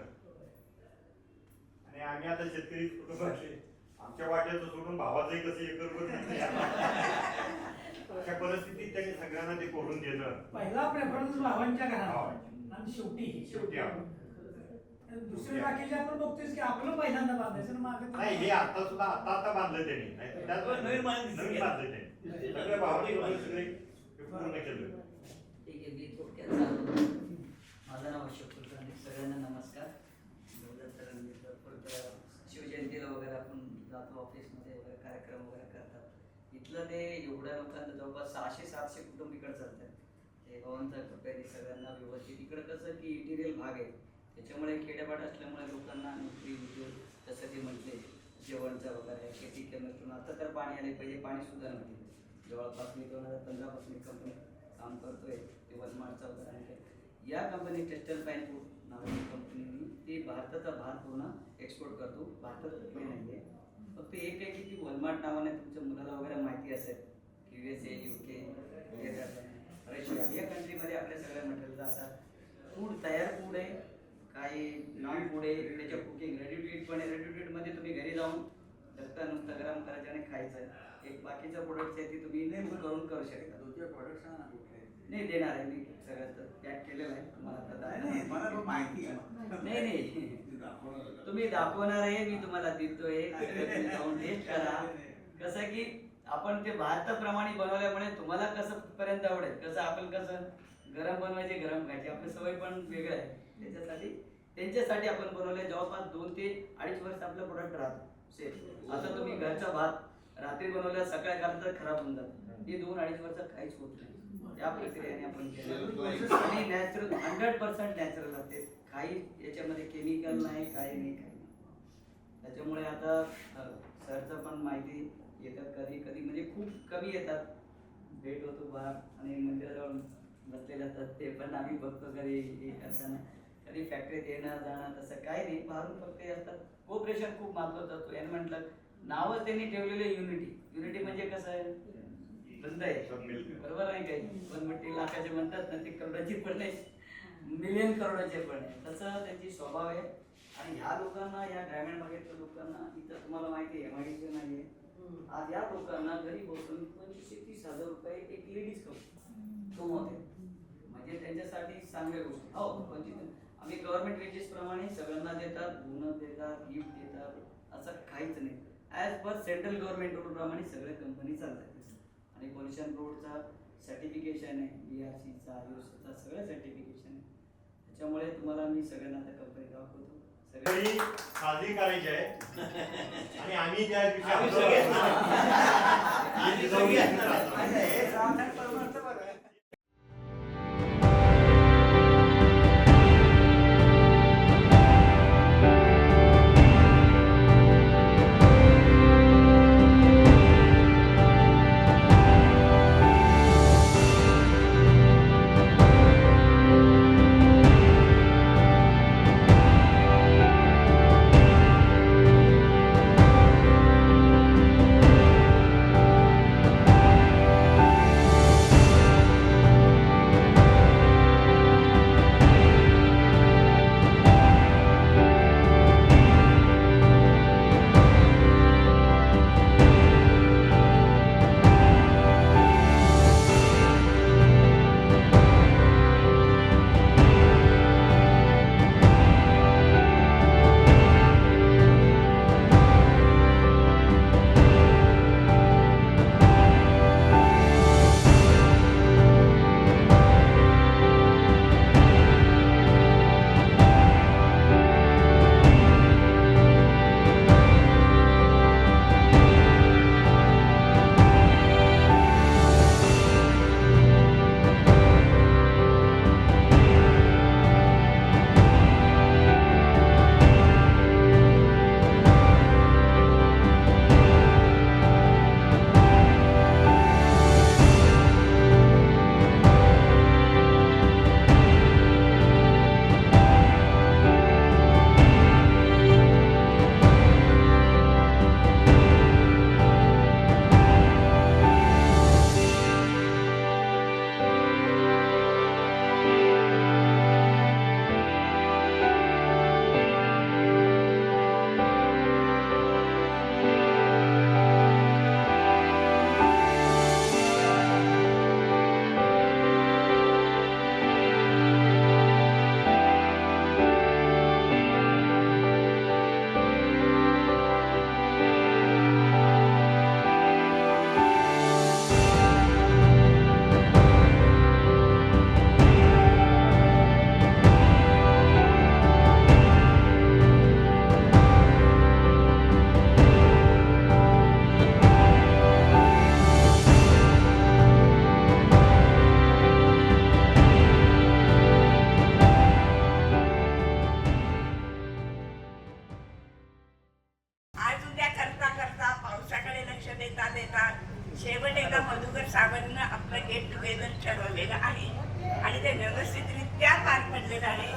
आणि आम्ही आता शेतकरी कुटुंबातले आमच्या वाट्याचं सोडून भावाचंही कसं एकरभर अशा परिस्थितीत त्यांनी सगळ्यांना ते करून देणं. पहिला प्रेफरन्स भावांच्या घरात आणि शेवटी दुसरे बाकीचे आपण बघतोय की आपलं पहिल्यांदा बांधायचं नाही. हे आता सुद्धा आता बांधलं त्यांनी, नाही त्यात नवीन बांधलं त्यांनी. सगळे भावांनी सगळे पूर्ण केलं. ठीक आहे, मी थोडक्यात सांगतो. माझं नाव अशोक कुलकर्णी. सगळ्यांना नमस्कार. शिवजयंतीला वगैरे आपण जातो, ऑफिसमध्ये वगैरे कार्यक्रम वगैरे करतात. इथलं ते एवढ्या लोकांना जवळपास 600-700 कुटुंब इकडे चालतात. ते भवनचा कपेरी सगळ्यांना व्यवस्थित. इकडं कसं की इंटिरियल भाग आहे, त्याच्यामुळे खेड्यापाड असल्यामुळे लोकांना नोकरी उद्योग जसं ते म्हटले जेवणचं वगैरे शेती केंद्रातून आता तर पाणी आले पाहिजे, पाणीसुद्धा नव्हते. जवळपास मी 2015 पासून एक कंपनी काम करतोय, ते वनमाडचा वगैरे. या कंपनी टेक्स्टाईल फाईन नावाची कंपनी, ती भारताचा भात पूर्ण एक्सपोर्ट करतो. भारतात कुठली नाही आहे. फक्त एक आहे की ती वॉलमार्ट नावाने तुमच्या मुलाला वगैरे माहिती असेल, USA, UK, रशिया या कंट्रीमध्ये आपल्या सगळ्या मटेरियल जातात. फूड, तयार फूड आहे, काही नॉन फूड आहे, त्याच्या कुकिंग रेडी टू ईट पण आहे. रेडी टू ईट मध्ये तुम्ही घरी जाऊन नुसतं गरम करायचं आणि खायचं. एक बाकीचं प्रोडक्ट्स आहे ती तुम्ही नेमकं करू शकता. नाही देणार आहे मी सगळं पॅक केलेलं आहे तुम्हाला. नाही तुम्ही दाखवणार आहे, मी तुम्हाला देतोय, जाऊन टेस्ट करा. कसं की आपण ते भारताप्रमाणे बनवल्यामुळे तुम्हाला कसं पर्यंत आवडेल, कसं आपण कसं गरम बनवायचे, गरम खायचे, आपली सवय पण वेगळं आहे. त्यांच्यासाठी आपण बनवलंय. जवळपास 2 ते 2.5 वर्ष आपलं प्रोडक्ट राहतं सेफ. आता तुम्ही घरचा भात रात्री बनवल्या सकाळी घालून तर खराब होऊन जातं. हे 2-2.5 वर्ष काहीच होत नाही. या प्रक्रियेने आपण केलं आणि नॅचरल 100% नॅचरल असते. काही याच्यामध्ये केमिकल नाही, काही नाही. त्याच्यामुळे आता सरचं पण माहिती येतात कधी कधी, म्हणजे खूप कमी येतात. भेट होतो बाहेर आणि मंदिराजवळ बसलेले असतात, ते पण आम्ही बघतो घरी असताना. कधी फॅक्टरीत येणं जाणं तसं काही नाही. बाहेरून फक्त हे असतात. कोऑपरेशन खूप महत्वाचं असतो. याने म्हटलं नावच त्यांनी ठेवलेलं युनिटी म्हणजे कसं आहे, बंद आहे, बरोबर आहे काही. 1 लाखाचे म्हणतात ना, ते करोडाची पण नाही, मिलियन करोडाचे पण आहे. तसं त्यांची स्वभाव आहे. आणि ह्या लोकांना, या ग्रामीण भागातल्या लोकांना, इथं तुम्हाला माहिती आहे MIDC नाहीये. आज या लोकांना घरी बसून 25-30 हजार रुपये एक लेडीज कमवते. म्हणजे त्यांच्यासाठी चांगल्या गोष्टी. हो, आम्ही गव्हर्नमेंट वेजेस प्रमाणे सगळ्यांना देतात, बोनस देतात, गिफ्ट देतात, असं काहीच नाही. As per central government rule प्रमाणे सगळ्या कंपनी चालतात. आणि पोल्युशन रोडचा सर्टिफिकेशन आहे, BRCचा, IOCचा सगळं सर्टिफिकेशन आहे. त्याच्यामुळे तुम्हाला मी सगळ्यांना आता कंपनी दाखवतो. सगळी साजरी करायची आहे आणि आम्ही त्या दिवशी शेवट एकदा मधुकर साबरनं आपलं गेट टुगेदर ठरवलेलं आहे आणि ते व्यवस्थितरित्या पार पडलेलं आहे.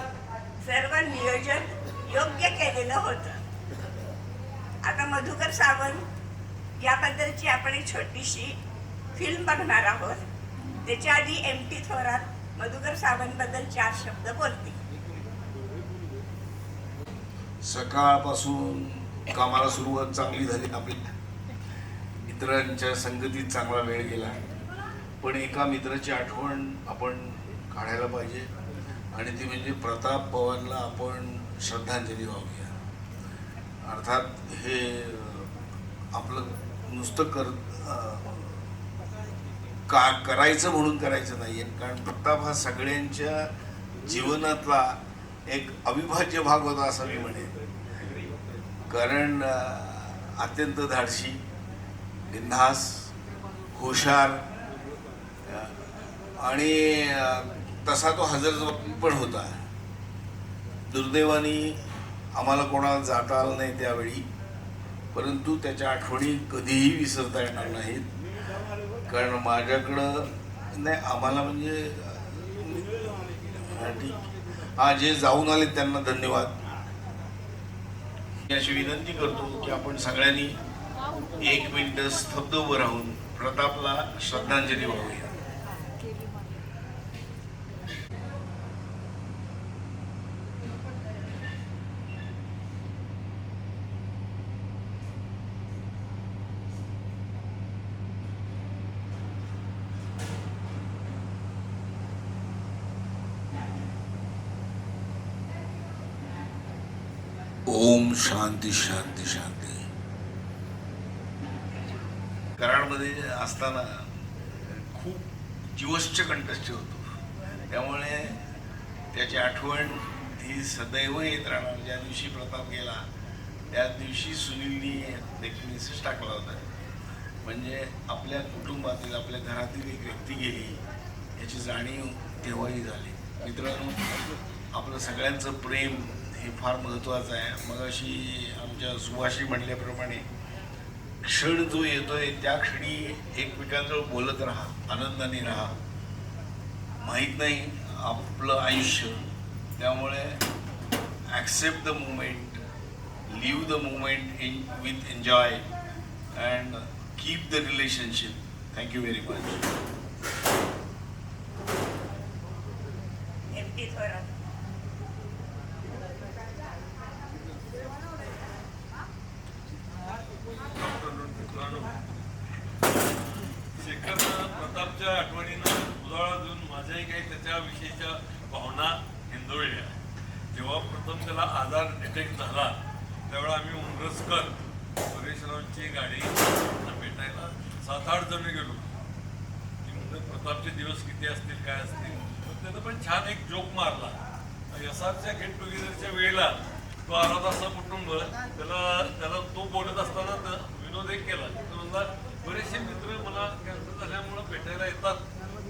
सर्व नियोजन योग्य केलेलं होतं. आता मधुकर सावंत याबद्दलची आपण एक छोटीशी फिल्म बघणार आहोत. त्याच्या आधी MT थोरात मधुकर सावंत बद्दल 4 शब्द बोलतील. सकाळपासून कामाला सुरुवात चांगली झाली, आपल्या मित्रांच्या संगतीत चांगला वेळ गेला. पण एका मित्राची आठवण आपण काढायला पाहिजे आणि ती म्हणजे प्रताप पवारला आपण श्रद्धांजली वाहूया. अर्थात हे आपलं नुसतं करायचं म्हणून करायचं नाही आहे, कारण प्रताप हा सगळ्यांच्या जीवनातला एक अविभाज्य भाग होता असं मी म्हणेन. कारण अत्यंत धाडसी, बिनधास, हुशार आणि तसा तो हजरजबाबी पण होता. दुर्दैवाने आम्हाला कोणाला जाता आलं नाही त्यावेळी, परंतु त्याच्या आठवणी कधीही विसरता येणार नाहीत. कारण माझ्याकडं नाही, आम्हाला म्हणजे जे जाऊन आले त्यांना धन्यवाद. मी अशी विनंती करतो की आपण सगळ्यांनी 1 मिनिट स्तब्ध उभं राहून प्रतापला श्रद्धांजली वाहूया. ओम शांती शांती शांती. कराडमध्ये असताना खूप जीवश्च कंठस्थ होतो, त्यामुळे त्याची आठवण ही सदैव येत राहणार. ज्या दिवशी प्रताप गेला त्या दिवशी सुनीलनी एक मेसेज टाकला होता, म्हणजे आपल्या कुटुंबातील, आपल्या घरातील एक व्यक्ती गेली याची जाणीव तेव्हाही झाली. मित्रांनो, आपलं सगळ्यांचं प्रेम हे फार महत्त्वाचं आहे. मग अशी आमच्या सुभाषी म्हणल्याप्रमाणे क्षण जो येतोय त्या क्षणी एकमेकांजवळ बोलत राहा, आनंदाने राहा. माहीत नाही आपलं आयुष्य, त्यामुळे accept the moment, live the moment with enjoy and keep the relationship. Thank you very much. MT Thorat. प्रतापच्या आठवणीनं उजाळा देऊन माझ्याही काही त्याच्याविषयीच्या भावना हिंदोळल्या. जेव्हा प्रथम त्याला आजार डिटेक्ट झाला त्यावेळेला आम्ही उमरसकर सुरेशरावांची गाडी भेटायला 7-8 जण गेलो. की म्हणजे प्रतापचे दिवस किती असतील, काय असतील. तर त्यानं पण छान एक जोक मारला. यसाच्या गेट टुगेदरच्या वेळेला तो अर्धा कुटुंब त्याला तो बोलत असताना विनोद एक केला. तो म्हणला, बरेचसे मित्र मला कॅन्सर झाल्यामुळं भेटायला येतात,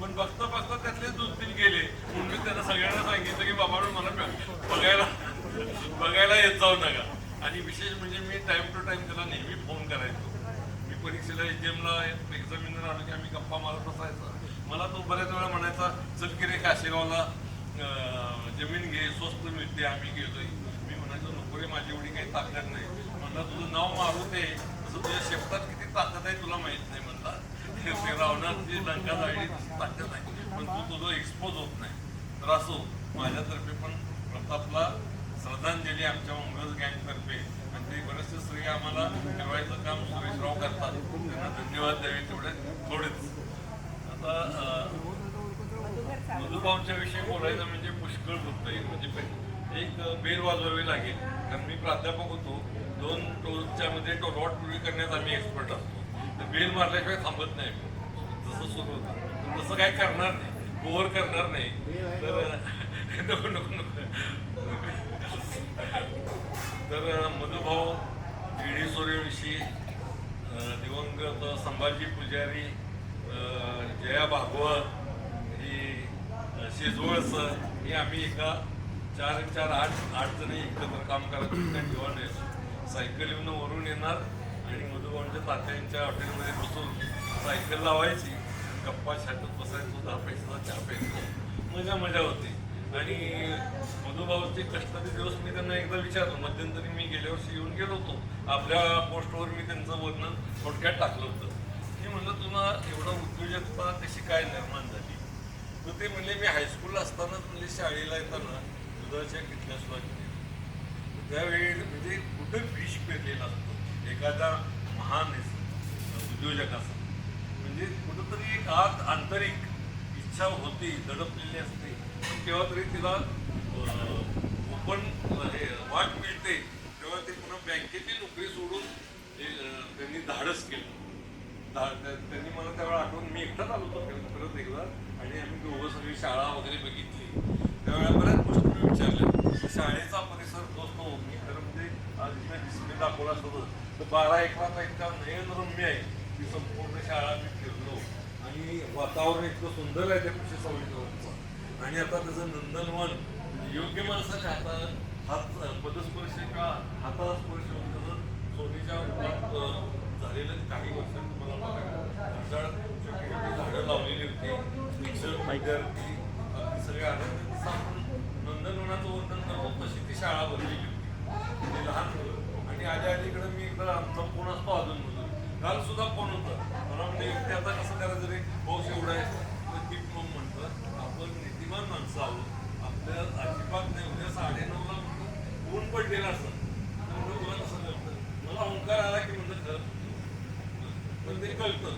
पण बघता बघता त्यातले 2-3 गेले. म्हणून मी त्यांना सगळ्यांना सांगितलं की बाबा मला बघायला येत जाऊ नका. आणि विशेष म्हणजे मी टाइम टू टाइम त्याला नेहमी फोन करायचो. मी परीक्षेला HM एक्झामिनर आलो की आम्ही गप्पा मारत असायचा. मला तो बऱ्याच वेळा म्हणायचा, चल की रे काशेगावला जमीन घे, स्वस्त मिळते, आम्ही घेतोय. मी म्हणायचो, नको रे, माझी एवढी काही ताकद नाही. म्हणला, तुझं नाव मारू दे, तसं तुझ्या शेपटात किती ताकद आहे तुला माहित नाही. म्हणला, ते रावणाची लंका जाळली ताकद आहे, पण तू तुझं एक्सपोज होत नाही. तर असो, माझ्यातर्फे पण प्रतापला श्रद्धांजली आमच्या उमरस गँगतर्फे. आणि ते बरेचसे श्रेय आम्हाला ठेवायचं काम सुरेशराव करतात, त्यांना धन्यवाद द्यावे तेवढे थोडेच. आता मधुभाऊंच्या विषयी बोलायचं म्हणजे पुष्कळ होतं. म्हणजे एक बेल वाजवावी लागेल, कारण मी प्राध्यापक होतो. 2 टोलच्या मध्ये टोलवाट पूर्वी करण्यात आम्ही एक्सपर्ट असतो. तर बेल मारल्याशिवाय थांबत नाही. जसं सुरू होतं तसं काय करणार नाही, ओव्हर करणार नाही. तर नको. तर मधुभाऊ डी सोरेविषयी, दिवंगत संभाजी पुजारी, जया भागवत, ही शिजवळ सर, हे आम्ही एका 4-8 जण एकत्र काम करायचो. त्या ठिकाणी सायकल येऊन वरून येणार आणि मधुभाऊंच्या तात्यांच्या हॉटेलमध्ये बसून सायकल लावायची, गप्पा छाटत बसायचो. 10 पैशाचा चहा प्यायचो, मजा होती. आणि मधुभाऊचे कष्टाचे दिवस मी त्यांना एकदा विचारलं. मध्यंतरी मी गेल्या वर्षी येऊन गेलो होतो. आपल्या पोस्टवर मी त्यांचं वर्णन थोडक्यात टाकलं होतं. मी म्हणलं तुला एवढा उद्योजकता कशी काय निर्माण झाली. तर ते म्हणले मी हायस्कूलला असतानाच म्हणजे शाळेला येताना दुधाच्या किटल्या सुद्धा घेतल्या. त्यावेळी म्हणजे कुठं विष पेरलेला असतो एखाद्या महान उद्योजकाचा. म्हणजे कुठंतरी एक आत आंतरिक इच्छा होती, दडपलेली असते. पण तेव्हा तरी तिला ओपन वाट मिळते तेव्हा ते पुन्हा बँकेची नोकरी सोडून त्यांनी धाडस केलं. त्यांनी मला त्यावेळेला आठवून मी एकटाच आलो होतो परत एकदा आणि आम्ही दोघं सगळी शाळा वगैरे बघितली. त्यावेळेला बऱ्याच गोष्टी मी विचारल्या. शाळेचा परिसर तोच मी खरं म्हणजे आज इथे डिस्प्ले दाखवला असतो तर 12 एकराचा इतका नयनरम्य आहे की संपूर्ण शाळा मी फिरलो आणि वातावरण इतकं सुंदर आहे त्या कृषी संस्थेचं. आणि आता त्याचं नंदनवन योग्य माणसाच्या हात पदस्पर्श किंवा हाताला स्पर्श होऊन त्याचं सोनीच्या झालेलं काही वर्ष तुम्हाला बघा झाडं लावलेली होती. शिक्षक विद्यार्थी सगळे आनंद आपण नंदनवनाचं वर्णन करतो तशी ती शाळा भरलेली होती. ते लहान मुलं आणि आधी अलीकडे मी एकदा आमचा फोन असतो अजूनमधून. काल सुद्धा फोन होता मला म्हणजे ते आता कसं करायचं रे पाऊस एवढा आहे तर ती म्हणतं आपण नीतिमान माणसं आहोत. आपल्या अजिबात नाही उद्या 9:30ला म्हणतो ऊन पडलेलं असतं तर तुला कसं कळतं. मला ओंकार आला की म्हणतं खरं पण ते कळतं.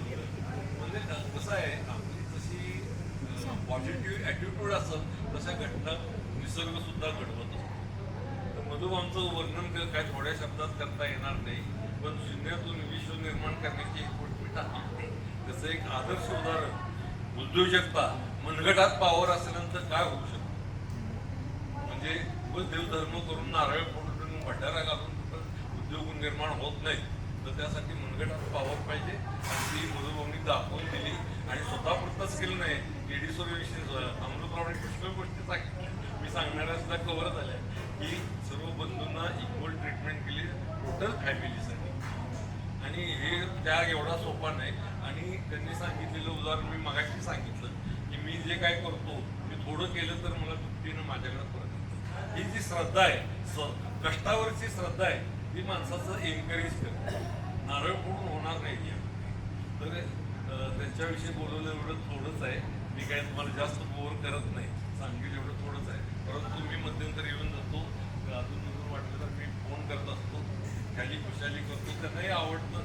म्हणजे कसं आहे आपली जशी पॉझिटिव्ह ॲटिट्यूड असेल तशा घटना निसर्ग सुद्धा घडवत असतो. तर मधुभाऊंचं वर्णन काय थोड्या शब्दात करता येणार नाही पण शून्यातून विश्व निर्माण करण्याची एक गोष्ट मी टाकली. त्याचं एक आदर्श उदाहरण उद्योजकता मनगटात पावर असल्यानंतर काय होऊ शकतं. म्हणजे देवधर्म करून नारळ फोडून भंडारा घालून उद्योग निर्माण होत नाही. तर त्यासाठी मनगटात पावर पाहिजे आणि ती मधुभाऊंनी दाखवून दिली आणि स्वतः पुरतच केलं नाही. लेडीजविषयी अमृतरावने पुष्कळ गोष्टी सांगितल्या. मी सांगणाऱ्या सुद्धा कव्हर झाल्या की सर्व बंधूंना इक्वल ट्रीटमेंट केली टोटल फॅमिलीसाठी. आणि हे त्याग एवढा सोपा नाही. आणि त्यांनी सांगितलेलं उदाहरण मी मगाशी सांगितलं की मी जे काय करतो ते थोडं केलं तर मला दुपटीनं माझ्याकडे परत येतं. ही जी श्रद्धा आहे कष्टावरची श्रद्धा आहे ती माणसाचं एनकरेज करते. नारळ फोडून होणार नाही. तर त्यांच्याविषयी बोलवलं एवढं थोडंच आहे. मी काय तुम्हाला जास्त बोर करत नाही. सांगेल एवढं थोडंच आहे. परंतु मी मध्यंतरी येऊन जातो अजून वाटलं तर मी फोन करत असतो. खाली खुशाली करतो. त्यांनाही आवडतं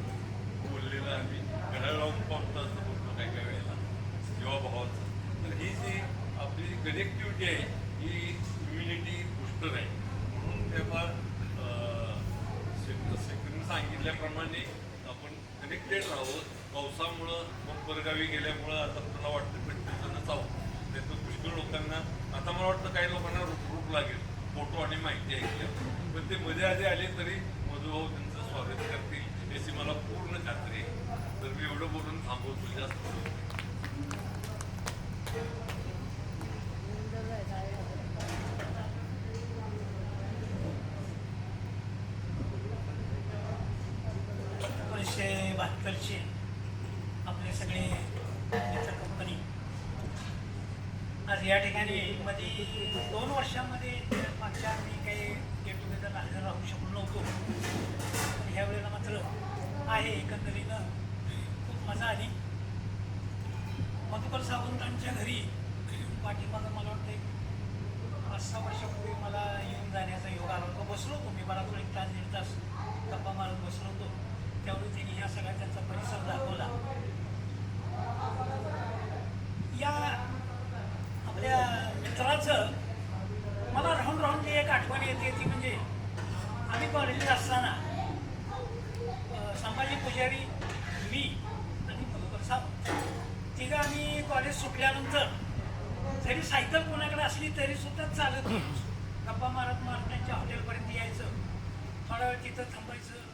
बोललेलं. आम्ही घड्याळ लावून पाहतो असं बोलतो काय काय वेळेला जेव्हा भावाचं. तर ही जी आपली कनेक्टिव्हिटी आहे ही इम्युनिटी बूस्टर आहे. म्हणून तेव्हा सांगितल्याप्रमाणे आपण कनेक्टेड राहावं. पावसामुळं मग परगावी गेल्यामुळं आता मला वाटतं प्रत्येकजणच आहोत. त्याचं पुष्कळ लोकांना आता मला वाटतं काही लोकांना रूप लागेल फोटो आणि माहिती ऐकल्या पण ते मध्ये आधी आले तरी मधुभाऊ त्यांचं स्वागत करतील याची मला पूर्ण खात्री आहे. तर मी एवढं बोलून थांबवतो जास्त बोलतो. आपले सगळे मित्र कंपनी आज या ठिकाणी मध्ये 2 वर्षांमध्ये मागच्या आम्ही काही गेट टुगेदरला हजर राहू शकलो नव्हतो. ह्या वेळेला मात्र आहे. एकंदरीनं खूप मजा आली. मधुकर सावंतांच्या घरी पाठीमागं मला वाटतं 5-6 वर्षापूर्वी मला येऊन जाण्याचा योग आला होता. बसलो होतो मी बराच वेळ 1-1.5 तास गप्पा मारून बसलो होतो. त्यावेळी त्यांनी ह्या सगळ्या त्यांचा परिसर दाखवला. या आपल्या मित्राचं मला राहून राहून जी एक आठवण येते ती म्हणजे आम्ही कॉलेजला असताना संभाजी पुजारी मी आणि मधुकर सावंत तिघं आम्ही कॉलेज सुटल्यानंतर जरी सायकल कोणाकडे असली तरी सुद्धा चालत गप्पा मारत मारत त्यांच्या हॉटेलपर्यंत यायचं. थोडा वेळ तिथं थांबायचं.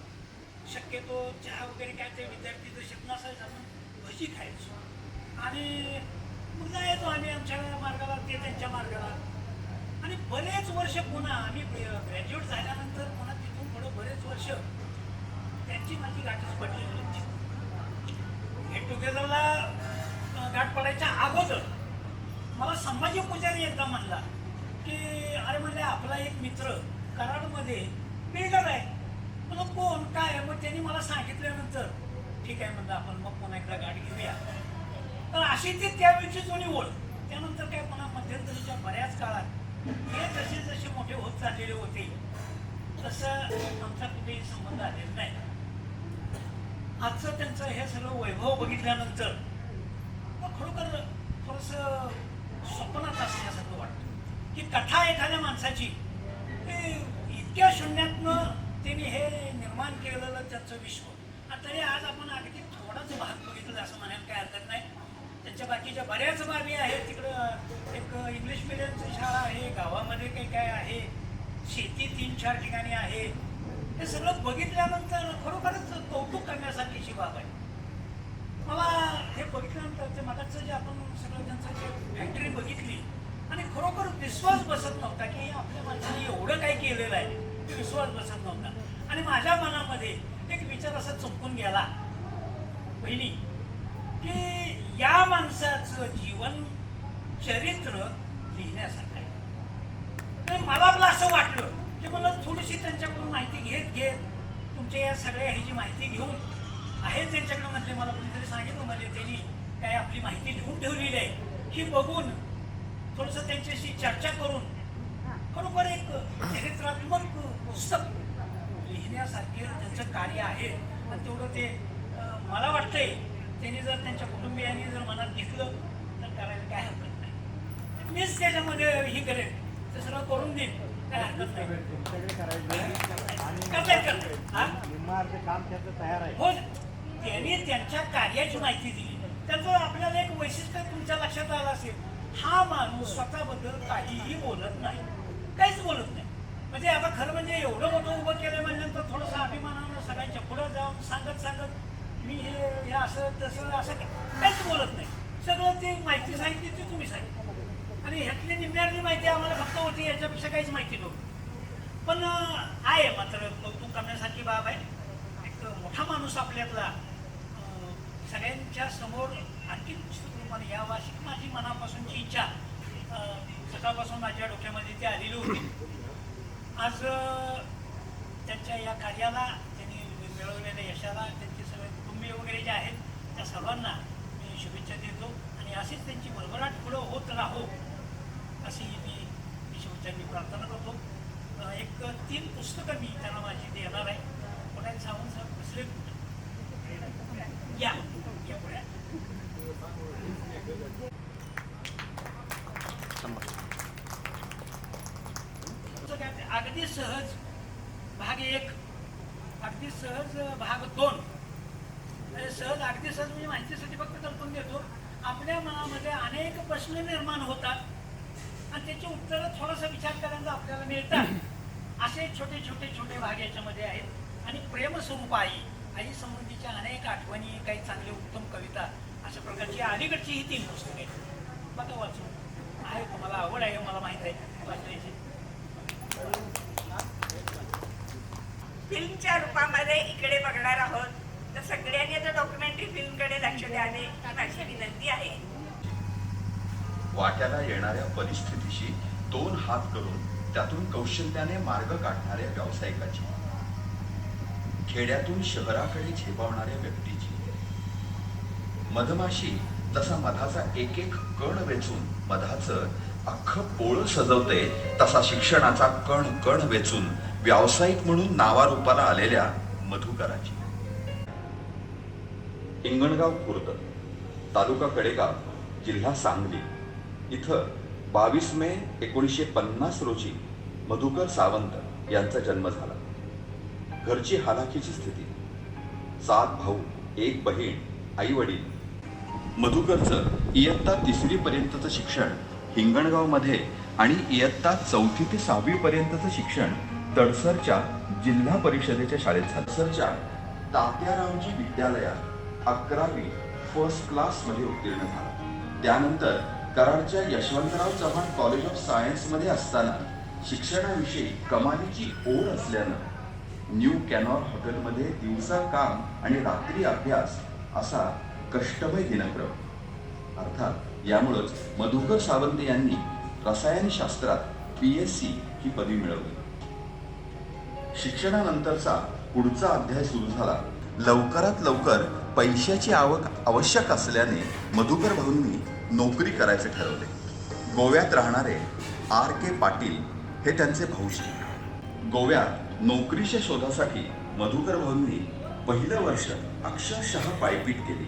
शक्यतो चहा वगैरे काय ते विद्यार्थी दशक नसायचं पण भजी खायचो आणि पुन्हा येतो आम्ही आमच्या मार्गाला ते त्यांच्या मार्गाला. आणि बरेच वर्ष पुन्हा आम्ही ग्रॅज्युएट झाल्यानंतर पुन्हा तिथून पुढं बरेच वर्ष त्यांची माझी गाठच पडलेली. गेट टुगेदरला गाठ पडायच्या अगोदर मला संभाजी पुजारी एकदा म्हणला की अरे म्हणले आपला एक मित्र कराडमध्ये बिल्डर आहे. म्हणलं कोण काय? मग त्यांनी मला सांगितल्यानंतर ठीक आहे म्हणलं आपण मग पुन्हा एकदा गाडी घेऊया. तर अशी ती त्यावेळची जुनी ओळख. त्यानंतर काय पुन्हा मध्यंतरीच्या बऱ्याच काळात हे जसे जसे मोठे होत चाललेले होते तसं आमचा कुठेही संबंध आलेला नाही. आजचं त्यांचं हे सगळं वैभव बघितल्यानंतर मग खरोखर थोडंसं स्वप्नात असल्यासारखं वाटतं की कथा एखाद्या माणसाची इतक्या शून्यातनं त्यांनी हे निर्माण केलेलं त्यांचं विश्व. तरी आज आपण अगदी थोडाच भाग बघितलं असं म्हणायला काही हरकत नाही. त्यांच्या बाकीच्या बऱ्याच बाबी आहेत. तिकडं एक इंग्लिश मिडियमची शाळा आहे, गावामध्ये काही काय आहे, शेती 3-4 ठिकाणी आहे. हे सगळं बघितल्यानंतर खरोखरच कौतुक करण्यासारखीची बाब आहे. मला हे बघितल्यानंतर ते मगाचं जे आपण सगळं त्यांचं जे फॅक्टरी बघितली आणि खरोखर विश्वास बसत नव्हता की आपल्या माणसाने एवढं काही केलेलं आहे, विश्वास बसत नव्हता. आणि माझ्या मनामध्ये एक विचार असा चमकून गेला पहिली की या माणसाचं जीवन चरित्र लिहिण्यासारखं आहे. मला असं वाटलं की मला थोडीशी त्यांच्याकडून माहिती घेत तुमच्या या सगळ्या ह्याची माहिती घेऊन आहे त्यांच्याकडे म्हटले मला कोणीतरी सांगितलं म्हणजे त्यांनी काय आपली माहिती लिहून ठेवलेली आहे ही बघून थोडंसं त्यांच्याशी चर्चा करून खरोखर एक चरित्रात्मक पुस्तक लिहिण्यासारखे त्यांचं कार्य आहे. आणि तेवढं ते मला वाटतंय त्यांनी जर त्यांच्या कुटुंबियांनी जर मनात घेतलं तर करायला काय हरकत नाही. मीच त्याच्यामध्ये ही करेन ते सगळं करून देईन, काय हरकत नाही. हो, त्यांनी त्यांच्या कार्याची माहिती दिली. त्याचं आपल्याला एक वैशिष्ट्य तुमच्या लक्षात आलं असेल, हा माणूस स्वतःबद्दल काहीही बोलत नाही, काहीच बोलत नाही. म्हणजे आता खरं म्हणजे एवढं मोठं उभं केलं म्हणल्यानंतर थोडंसं अभिमानानं सगळ्यांच्या पुढं जाऊन सांगत मी हे असं तसं असं काहीच बोलत नाही. सगळं ते माहिती सांगितली ती तुम्ही सांगितली आणि ह्यातली निम्म्यातली माहिती आम्हाला फक्त होती, याच्यापेक्षा काहीच माहिती नव्हती. पण आहे मात्र कौतुक करण्यासारखी बाब आहे. एक मोठा माणूस आपल्यातला सगळ्यांच्या समोर आणखी रूपाने यावा अशी माझी मनापासूनची इच्छा सकाळपासून माझ्या डोक्यामध्ये ती आलेली होती. आज त्यांच्या या कार्याला त्यांनी मिळवलेल्या यशाला त्यांचे सगळे कुटुंबीय वगैरे जे आहेत त्या सर्वांना मी शुभेच्छा देतो आणि अशीच त्यांची भरभराट पुढं होत राहो अशी मी ईश्वरचरणी प्रार्थना करतो. एक 3 पुस्तकं मी त्यांना माझी देणार आहे. पुण्यात सांगून सर बसले या पुढे अगदी सहज भाग 1, अगदी सहज भाग 2. सहज अगदी सहज मी माहितीसाठी फक्त कल्पून देतो. आपल्या मनामध्ये अनेक प्रश्न निर्माण होतात आणि त्याची उत्तरं थोडासा विचार करायला आपल्याला मिळतात. असे छोटे भाग याच्यामध्ये आहेत. आणि प्रेमस्वरूप आई संबंधीच्या अनेक आठवणी, काही चांगली उत्तम कविता, अशा प्रकारची अलीकडची ही 3 पुस्तकं आहेत. बघा वाचून आहे, तुम्हाला आवड आहे मला माहीत आहे वाचण्याची. फिल्मच्या रूपामध्ये इकडे बघणार आहोत तर सगळ्यांनी आता डॉक्युमेंटरी फिल्मकडे लक्ष द्यावे ही माझी विनंती आहे. वाट्याला येणाऱ्या परिस्थितीशी 2 हात करून त्यातून कौशल्याने मार्ग काढणाऱ्या व्यावसायिकाची, खेड्यातून शहराकडे झेपावणाऱ्या व्यक्तीची, मधमाशी तसा मधाचा एक कण वेचून मधाचं अख्खं पोळं सजवते तसा शिक्षणाचा कण कण वेचून व्यावसायिक म्हणून नावारूपाला आलेल्या मधुकराची. हिंगणगाव खुर्द, तालुका कडेगाव, जिल्हा सांगली इथं 22 मे 1950 रोजी मधुकर सावंत यांचा जन्म झाला. घरची हालाखीची स्थिती, 7 भाऊ 1 बहीण, आई वडील. मधुकरचं इयत्ता 3री पर्यंतचं शिक्षण हिंगणगावमध्ये आणि इयत्ता 4थी ते 6वी पर्यंतचं शिक्षण तडसरच्या जिल्हा परिषदेच्या शाळेत झालं. तडसरच्या तात्यारावजी विद्यालयात 11वी फर्स्ट क्लास मध्ये उत्तीर्ण झाला. त्यानंतर कराडच्या Yashwantrao Chavan college of science मध्ये असताना शिक्षणाविषयी कमालीची ओढ असल्यानं न्यू कॅनॉर हॉटेलमध्ये दिवसा काम आणि रात्री अभ्यास असा कष्टमय दिनक्रम. अर्थात यामुळेच मधुकर सावंत यांनी रसायनशास्त्रात PSc ही पदवी मिळवली. शिक्षणानंतरचा पुढचा अध्याय सुरू झाला. लवकरात लवकर पैशाची आवक आवश्यक असल्याने मधुकर भाऊंनी नोकरी करायचे ठरवले. गोव्यात राहणारे RK पाटील हे त्यांचे भाऊजी. गोव्यात नोकरीच्या शोधासाठी मधुकर भाऊंनी पहिलं वर्ष अक्षरशः पायपीट केली.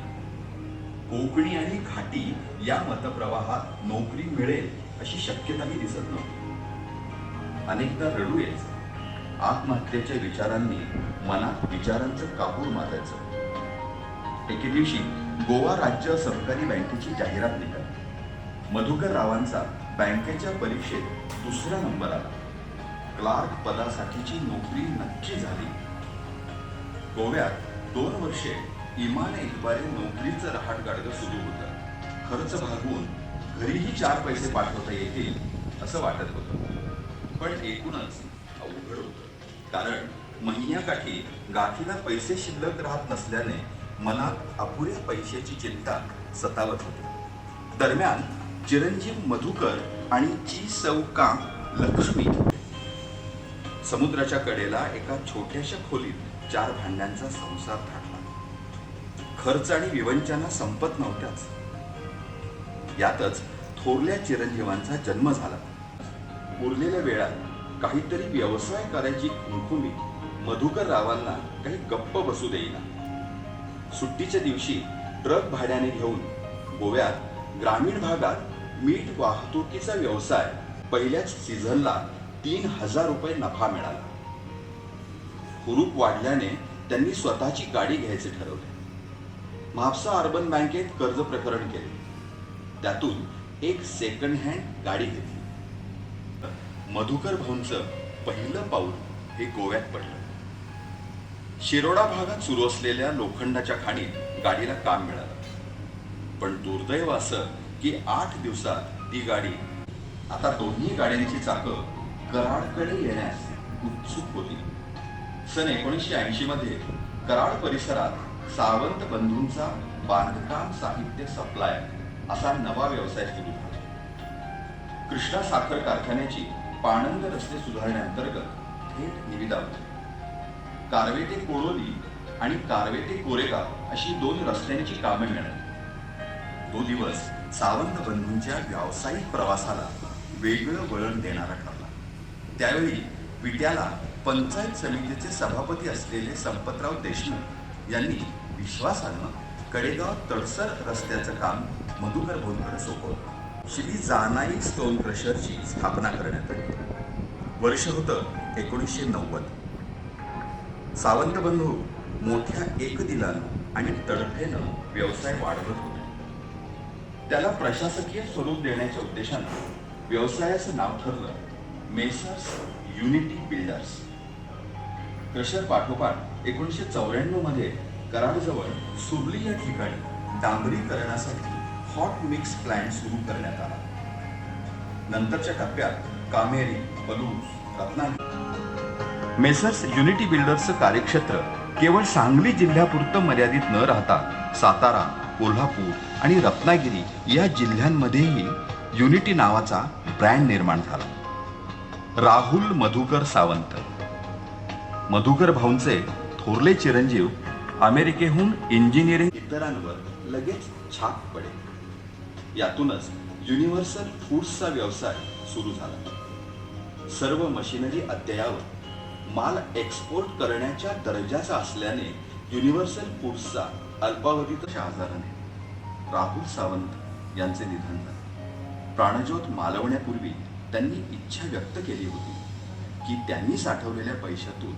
कोकणी आणि घाटी या मतप्रवाहात नोकरी मिळेल अशी शक्यताही दिसत नव्हती. अनेकदा रडू यायचं. आत्महत्येच्या विचारांनी मनात विचारांचं कापूर मारायचं. एके दिवशी गोवा राज्य सहकारी बँकेची जाहिरात निघाली. मधुकर रावांचा बँकेच्या परीक्षेत 2रा नंबर आला. क्लार्क पदासाठीची नोकरी नक्की झाली. गोव्यात 2 वर्षे इमाने इतबारे नोकरीचं रहाटगाडगं सुरू होतं. खर्च भागवून घरीही 4 पैसे पाठवता येतील असं वाटत होतं. पण एकूणच अवघड होतं. कारण महिन्याकाठी गाठीला पैसे शिल्लक राहत नसल्याने मनात अपुऱ्या पैशाची चिंता सतावत होती. दरम्यान चिरंजीव मधुकर आणि ची सौ काम लक्ष्मी समुद्राच्या कडेला एका छोट्याशा खोलीत 4 भांड्यांचा संसार थाटला. खर्च आणि विवंचना संपत नव्हत्याच. यातच थोरल्या चिरंजीवांचा जन्म झाला. उरलेल्या वेळात काहीतरी व्यवसाय करायची खुमखुमी मधुकर रावांना काही गप्प बसू देईना. सुट्टीच्या दिवशी ट्रक भाड्याने घेऊन गोव्यात ग्रामीण भागात मीठ वाहतुकीचा व्यवसाय पहिल्याच सीझनला 3,000 रुपये नफा मिळाला. हुरूप वाढल्याने त्यांनी स्वतःची गाडी घ्यायचे ठरवले. म्हापसा अर्बन बँकेत कर्ज प्रकरण केले. त्यातून एक सेकंड हँड गाडी घेतली. मधुकर भाऊंचं पहिलं पाऊल हे गोव्यात पडलं. शिरोडा भागात सुरू असलेल्या लोखंडाच्या खाणीत गाडीला काम मिळालं. पण दुर्दैव असं की 8 दिवसात ती गाडी, आता दोन्ही गाड्यांची चाकं कराडकडे येण्यास उत्सुक होती. सन 1980 मध्ये कराड परिसरात सावंत बंधूंचा बांधकाम साहित्य सप्लाय असा नवा व्यवसाय सुरू झाला. कृष्णा साखर कारखान्याची पाणंद रस्ते सुधारण्याअंतर्गत थेट निविदा होती. कारवे ते कोडोली आणि कारवे ते कोरेगाव अशी 2 रस्त्यांची कामे मिळाली. तो दिवस सावंत बंधूंच्या व्यावसायिक प्रवासाला वेगळं वळण देणारा ठरला. त्यावेळी विट्याला पंचायत समितीचे सभापती असलेले संपतराव देशमुख यांनी विश्वासानं कडेगाव तडसर रस्त्याचं काम मधुकर भाऊंकडे सोपवलं. श्री जानाई स्टोन क्रशरची स्थापना करण्यात आली. वर्ष होतं 1990. सावंत बंधू मोठ्या एकदिलानं आणि तडफेनं व्यवसाय वाढवत होते. त्याला प्रशासकीय स्वरूप देण्याच्या उद्देशानं व्यवसायाचं नाव ठरलं मेसर्स युनिटी बिल्डर्स. क्रशर पाठोपाठ 1994 मध्ये कराडजवळ सुर्ली या ठिकाणी डांबरीकरणासाठी हॉट मिक्स प्लांट सुरू करण्यात आला. नंतरच्या टप्प्यात कामेरी, पलूस, रत्नागिरी. मेसर्स युनिटी बिल्डर्सचं कार्यक्षेत्र केवळ सांगली जिल्ह्यापुरतं मर्यादित न राहता सातारा, कोल्हापूर आणि रत्नागिरी या जिल्ह्यांमध्येही युनिटी नावाचा ब्रँड निर्माण झाला. राहुल मधुकर सावंत. मधुकर भाऊंचे थोरले चिरंजीव अमेरिकेहून इंजिनिअरिंग इतरांवर लगेच छाप पडेल. यातूनच युनिव्हर्सल फूड्सचा व्यवसाय सुरू झाला. सर्व मशिनरी अद्ययावत, माल एक्सपोर्ट करण्याच्या दर्जाचा असल्याने युनिव्हर्सल फूड्सचा अल्पावधीतच्या आजाराने राहुल सावंत यांचे निधन झाले. प्राणज्योत मालवण्यापूर्वी त्यांनी इच्छा व्यक्त केली होती की त्यांनी साठवलेल्या पैशातून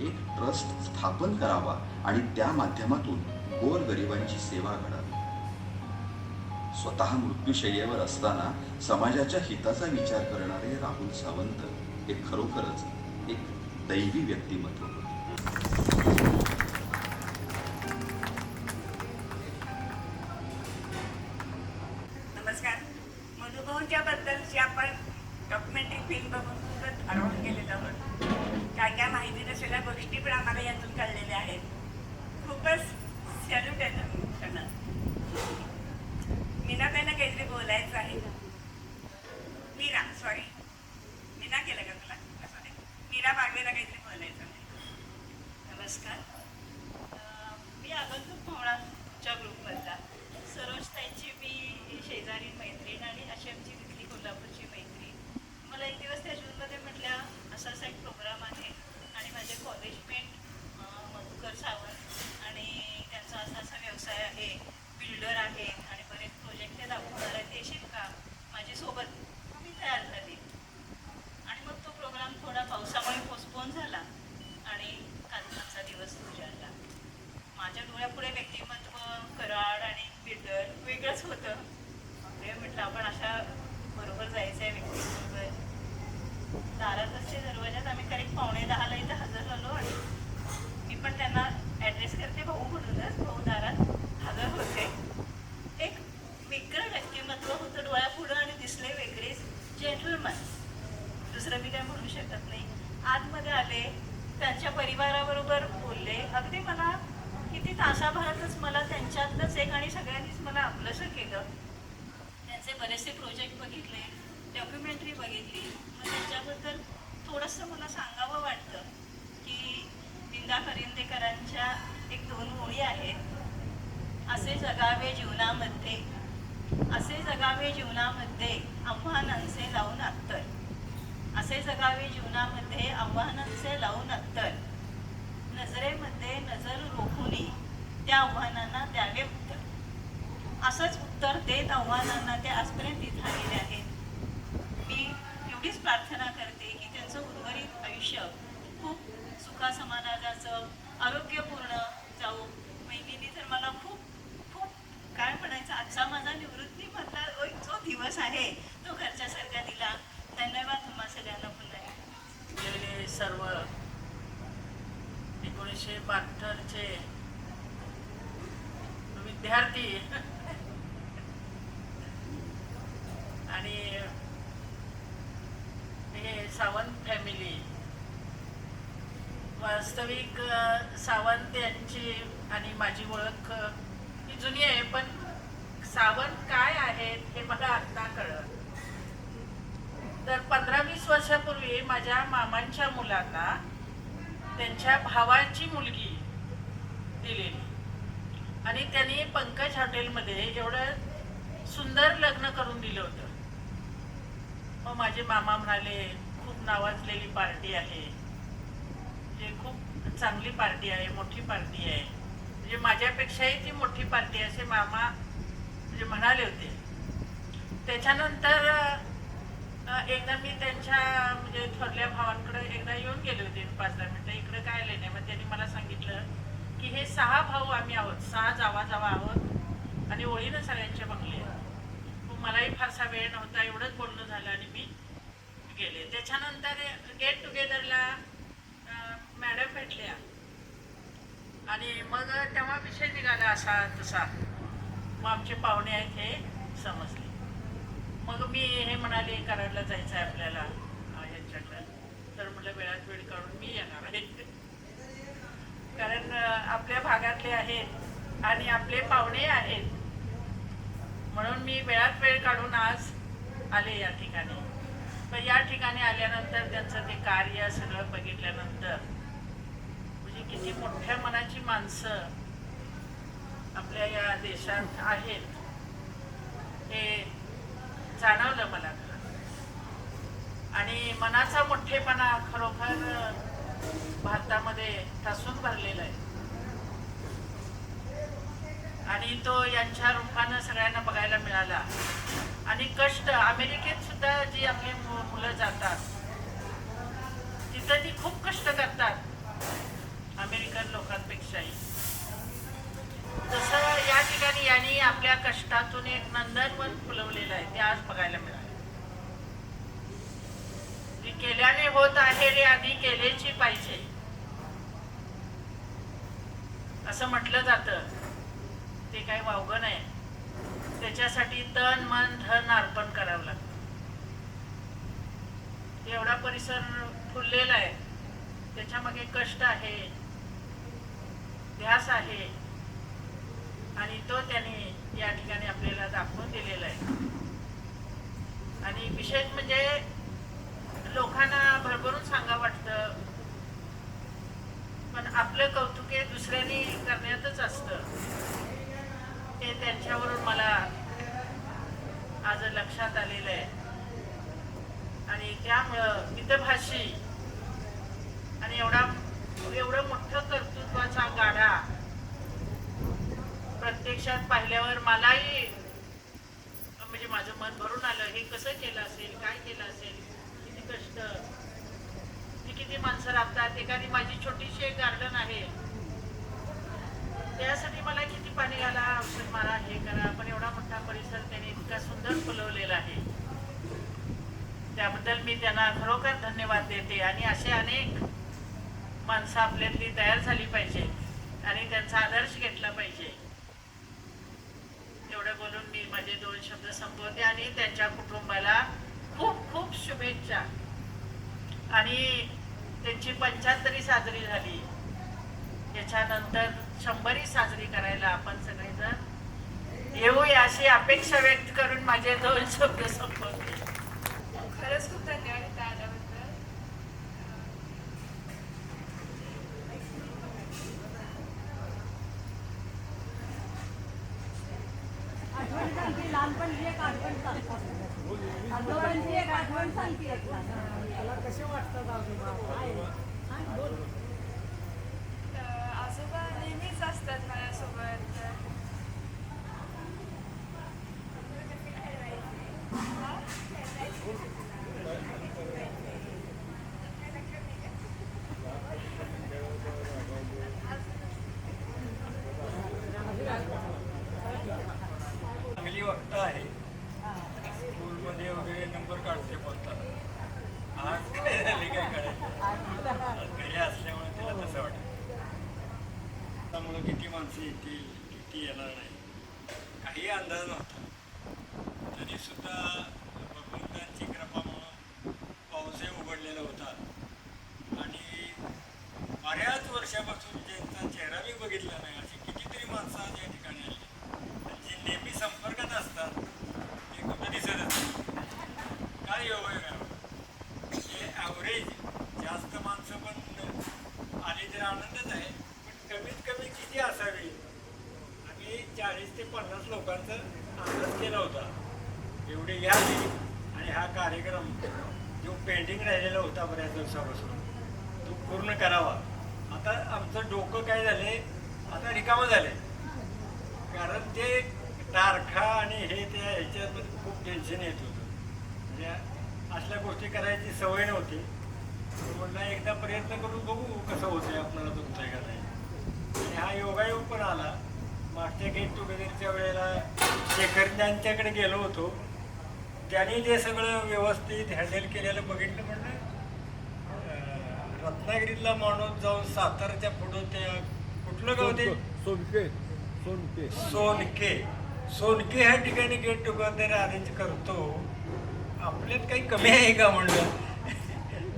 एक ट्रस्ट स्थापन करावा आणि त्या माध्यमातून गोरगरिबांची सेवा घडावी. स्वतः मृत्यूशय्येवर असताना समाजाच्या हिताचा विचार करणारे राहुल सावंत हे खरोखरच एक दैवी व्यक्तिमत्व होते. नमस्कार. मधुभाऊंच्या बद्दलची आपण डॉक्युमेंटरी फिल्म बघून खूपच अडवून गेलेलो आहोत. काय काय माहिती नसलेल्या गोष्टी पण आम्हाला यातून कळलेल्या आहेत. खूपच सॅल्यूट आहे त्यांना. मीना त्यांना काहीतरी बोलायचं आहे. मीना मीना केलं का तुला? असं नाही. मीरा बागवेला काहीतरी बोलायचं नाही. नमस्कार. मी आगंतुक भावनाच्या ग्रुपमधला. सरोजताईंची मी शेजारी मैत्रीण आणि आमची तिथली कोल्हापूरची मैत्रीण. मला एक दिवस त्या जूनमध्ये म्हटल्या असा असा एक प्रोग्राम आहे आणि माझे कॉलेजमेट मधुकर सावंत आणि त्यांचा असा असा व्यवसाय आहे, बिल्डर आहेत आणि बरेच प्रोजेक्ट ते दाखवणार आहेत, येशील का माझ्यासोबत? मी तयार झाली आणि मग तो प्रोग्राम थोडा पावसामुळे पोस्टपोन झाला आणि कालचा दिवस उजाडला. माझ्या डोळ्यापुढे व्यक्तिमत्व कराड आणि बिल्डर वेगळंच होतं. म्हटलं आपण अशा बरोबर जायचं आहे व्यक्तीबरोबर. दारात असते दरवाजात आम्ही करेक्ट 9:45 इथं हजर झालो आणि मी पण त्यांना ॲड्रेस करते भाऊ म्हणूनच. भाऊ दारात हजर होते. एक वेगळं व्यक्तिमत्व होतं डोळ्यापुढं आणि दिसले वेगळेच जेंटलमन. दुसरं मी काय म्हणू शकत नाही. आतमध्ये आले, त्यांच्या परिवाराबरोबर बोलले. अगदी मला किती तासाभरातच मला त्यांच्यातलंच एक आणि सगळ्यांनीच मला आपलंसं केलं. त्यांचे बरेचसे प्रोजेक्ट बघितले, डॉक्युमेंटरी बघितली. मग त्याच्याबद्दल थोडंसं मला सांगावं वाटतं की विंदा खरिंदेकरांच्या 1-2 ओळी आहेत. असे जगावे जीवनामध्ये, असे जगावे जीवनामध्ये आव्हानांचे लावून अत्तर. असे जगावे जीवनामध्ये आव्हानांचे लावून अत्तर. नजरेमध्ये नजर रोखुनी त्या आव्हानांना द्यावे उत्तर. असंच उत्तर देत आव्हानांना ते आजपर्यंत इथं आलेले आहेत. मी एवढीच प्रार्थना करते की त्यांचं उर्वरित आयुष्य खूप सुखासमाधानाचं, आरोग्यपूर्ण जाऊ. महिनीने तर मला खूप खूप काय म्हणायचं, आजचा माझा निवृत्तीमधला जो दिवस आहे तो घरच्यासारखा दिला. धन्यवाद तुम्हा सगळ्यांना पुन्हा. गेलेले सर्व 1972चे विद्यार्थी आणि हे सावंत फॅमिली. वास्तविक सावंत यांची आणि माझी ओळख ही जुनी आहे, पण सावंत काय आहेत हे मला आत्ता कळलं. तर 15-20 वर्षापूर्वी माझ्या मामांच्या मुलांना त्यांच्या भावाची मुलगी दिलेली आणि त्यांनी पंकज हॉटेलमध्ये एवढं सुंदर लग्न करून दिलं होतं. मग माझे मामा म्हणाले खूप नावाजलेली पार्टी आहे, म्हणजे खूप चांगली पार्टी आहे, मोठी पार्टी आहे, म्हणजे माझ्यापेक्षाही ती मोठी पार्टी असे मामा म्हणजे म्हणाले होते. त्याच्यानंतर एकदा मी त्यांच्या म्हणजे थोरल्या भावांकडे एकदा येऊन गेले होते 5-10 मिनिटं. इकडे काय आले नाही. मग त्यांनी मला सांगितलं की हे 6 भाऊ आम्ही आहोत, 6 जावा आहोत आणि ओळीनं सगळ्यांचे बंगले. मग मलाही फारसा वेळ नव्हता, एवढंच बोलणं झालं आणि मी गेले. त्याच्यानंतर गेट टुगेदरला मॅडम भेटल्या आणि मग तेव्हा विषय निघाला असा तसा. मग आमचे पाहुणे आहेत हे समजले. मग मी हे म्हणाले कराडला जायचं आहे आपल्याला ह्यांच्याकडं. तर म्हटलं वेळात वेळ काढून मी येणार आहे, कारण आपल्या भागातले आहेत आणि आपले पाहुणे आहेत, म्हणून मी वेळात वेळ काढून आज आले या ठिकाणी. पण या ठिकाणी आल्यानंतर त्यांचं ते कार्य सगळं बघितल्यानंतर म्हणजे किती मोठ्या मनाची माणसं आपल्या या देशात आहेत हे जाणवलं मला. आणि मनाचा मोठेपणा खरोखर भारतामध्ये ठासून भरलेला आहे आणि तो यांच्या रूपानं सगळ्यांना बघायला मिळाला. आणि कष्ट अमेरिकेत सुद्धा जी आपली मुलं जातात तिथं ती खूप कष्ट करतात अमेरिकन लोकांपेक्षाही. तसं या ठिकाणी यांनी आपल्या कष्टातून एक नंदनवन फुलवलेलं आहे, ते आज बघायला मिळालं. केल्याने होत आहे रे आधी केलेची पाहिजे असं म्हटलं जातं. ते काही वावगं नाही. त्याच्यासाठी तन मन धन अर्पण करावं लागतं. एवढा परिसर फुललेला आहे, त्याच्यामागे कष्ट आहे, ध्यास आहे आणि तो त्याने या ठिकाणी आपल्याला दाखवून दिलेला आहे. आणि विशेष म्हणजे लोकांना वेगळंच असतं हे त्यांच्यावरून मला आज लक्षात आलेलं आहे. आणि त्यामुळं मितभाषी आणि एवढं मोठं कर्तृत्वाचा गाडा प्रत्यक्षात पाहिल्यावर मलाही म्हणजे माझं मन भरून आलं. हे कसं केलं असेल, काय केलं असेल, किती कष्ट, किती माणसं राबतात. एखादी माझी छोटीशी एक गार्डन आहे, त्यासाठी मला किती पाणी घाला, औषध मारा, हे करा, पण एवढा मोठा परिसर त्याने इतका सुंदर फुलवलेला आहे. त्याबद्दल मी त्यांना खरोखर धन्यवाद देते. आणि असे अनेक माणसं आपल्यातली तयार झाली पाहिजे आणि त्यांचा आदर्श घेतला पाहिजे. एवढं बोलून मी माझे 2 शब्द संपवते आणि त्यांच्या कुटुंबाला खूप खूप शुभेच्छा. आणि त्यांची 75वी साजरी झाली, याच्यानंतर 100वी साजरी करायला आपण सगळेजण येऊया अशी अपेक्षा व्यक्त करून माझे 2 शब्द संपवते. खरंच खूप धन्यवाद इथं आल्याबद्दल. आठवण सांगते, लहानपणची एक आठवण सांगते, आजोबांची एक आठवण सांगते. मला कसे वाटतात आजोबा? काय? बोल. आजोबा नेहमीच असतात माझ्यासोबत. चांगली वक्त आहे. स्कूलमध्ये वगैरे नंबर काढते बोलतात. आज काय झाले काय कळायचं, घरी असल्यामुळे तिला तसं वाटतं. त्यामुळं किती माणसं येतील, किती येणार नाही, काही अंदाज नव्हता. तरीसुद्धा भगवंतांची कृपामुळं पाऊसही उघडलेला होता. आणि बऱ्याच वर्षापासून ज्यांचा चेहरा मी बघितला नाही अशी कितीतरी माणसं आज या ठिकाणी आली. जे नेहमी संपर्कात असतात ते कुठं दिसतच नाही. काय योगा आहे हे ॲव्हरेज जास्त माणसं पण आली तर आनंदच आहे, पण कमीत कमी किती असावी. आम्ही 40 ते 50 लोकांचा अंदाज केला होता. एवढे यावे आणि हा कार्यक्रम जो पेंडिंग राहिलेला होता बऱ्याच दिवसापासून तो पूर्ण करावा. आता आमचं डोकं काय झाले, आता रिकामं झाले. कारण ते तारखा आणि हे त्या ह्याच्यामध्ये खूप टेन्शन येत होतं. म्हणजे असल्या गोष्टी करायची सवय नव्हती. म्हटलं एकदा प्रयत्न करून बघू कसं होतंय, आपल्याला जमतंय का नाही. आणि हा योगायोग पण आला. मागच्या गेट टुगेदरच्या वेळेला शेखर त्यांच्याकडे गेलो होतो, त्यांनी ते सगळं व्यवस्थित हँडल केलेलं बघितलं. म्हणलं रत्नागिरीतला माणूस जाऊन सातारच्या पुढं त्या कुठलं गाव ते सोनके ह्या ठिकाणी गेट टुगेदर अरेंज करतो. आपल्यात काही कमी आहे का म्हणलं.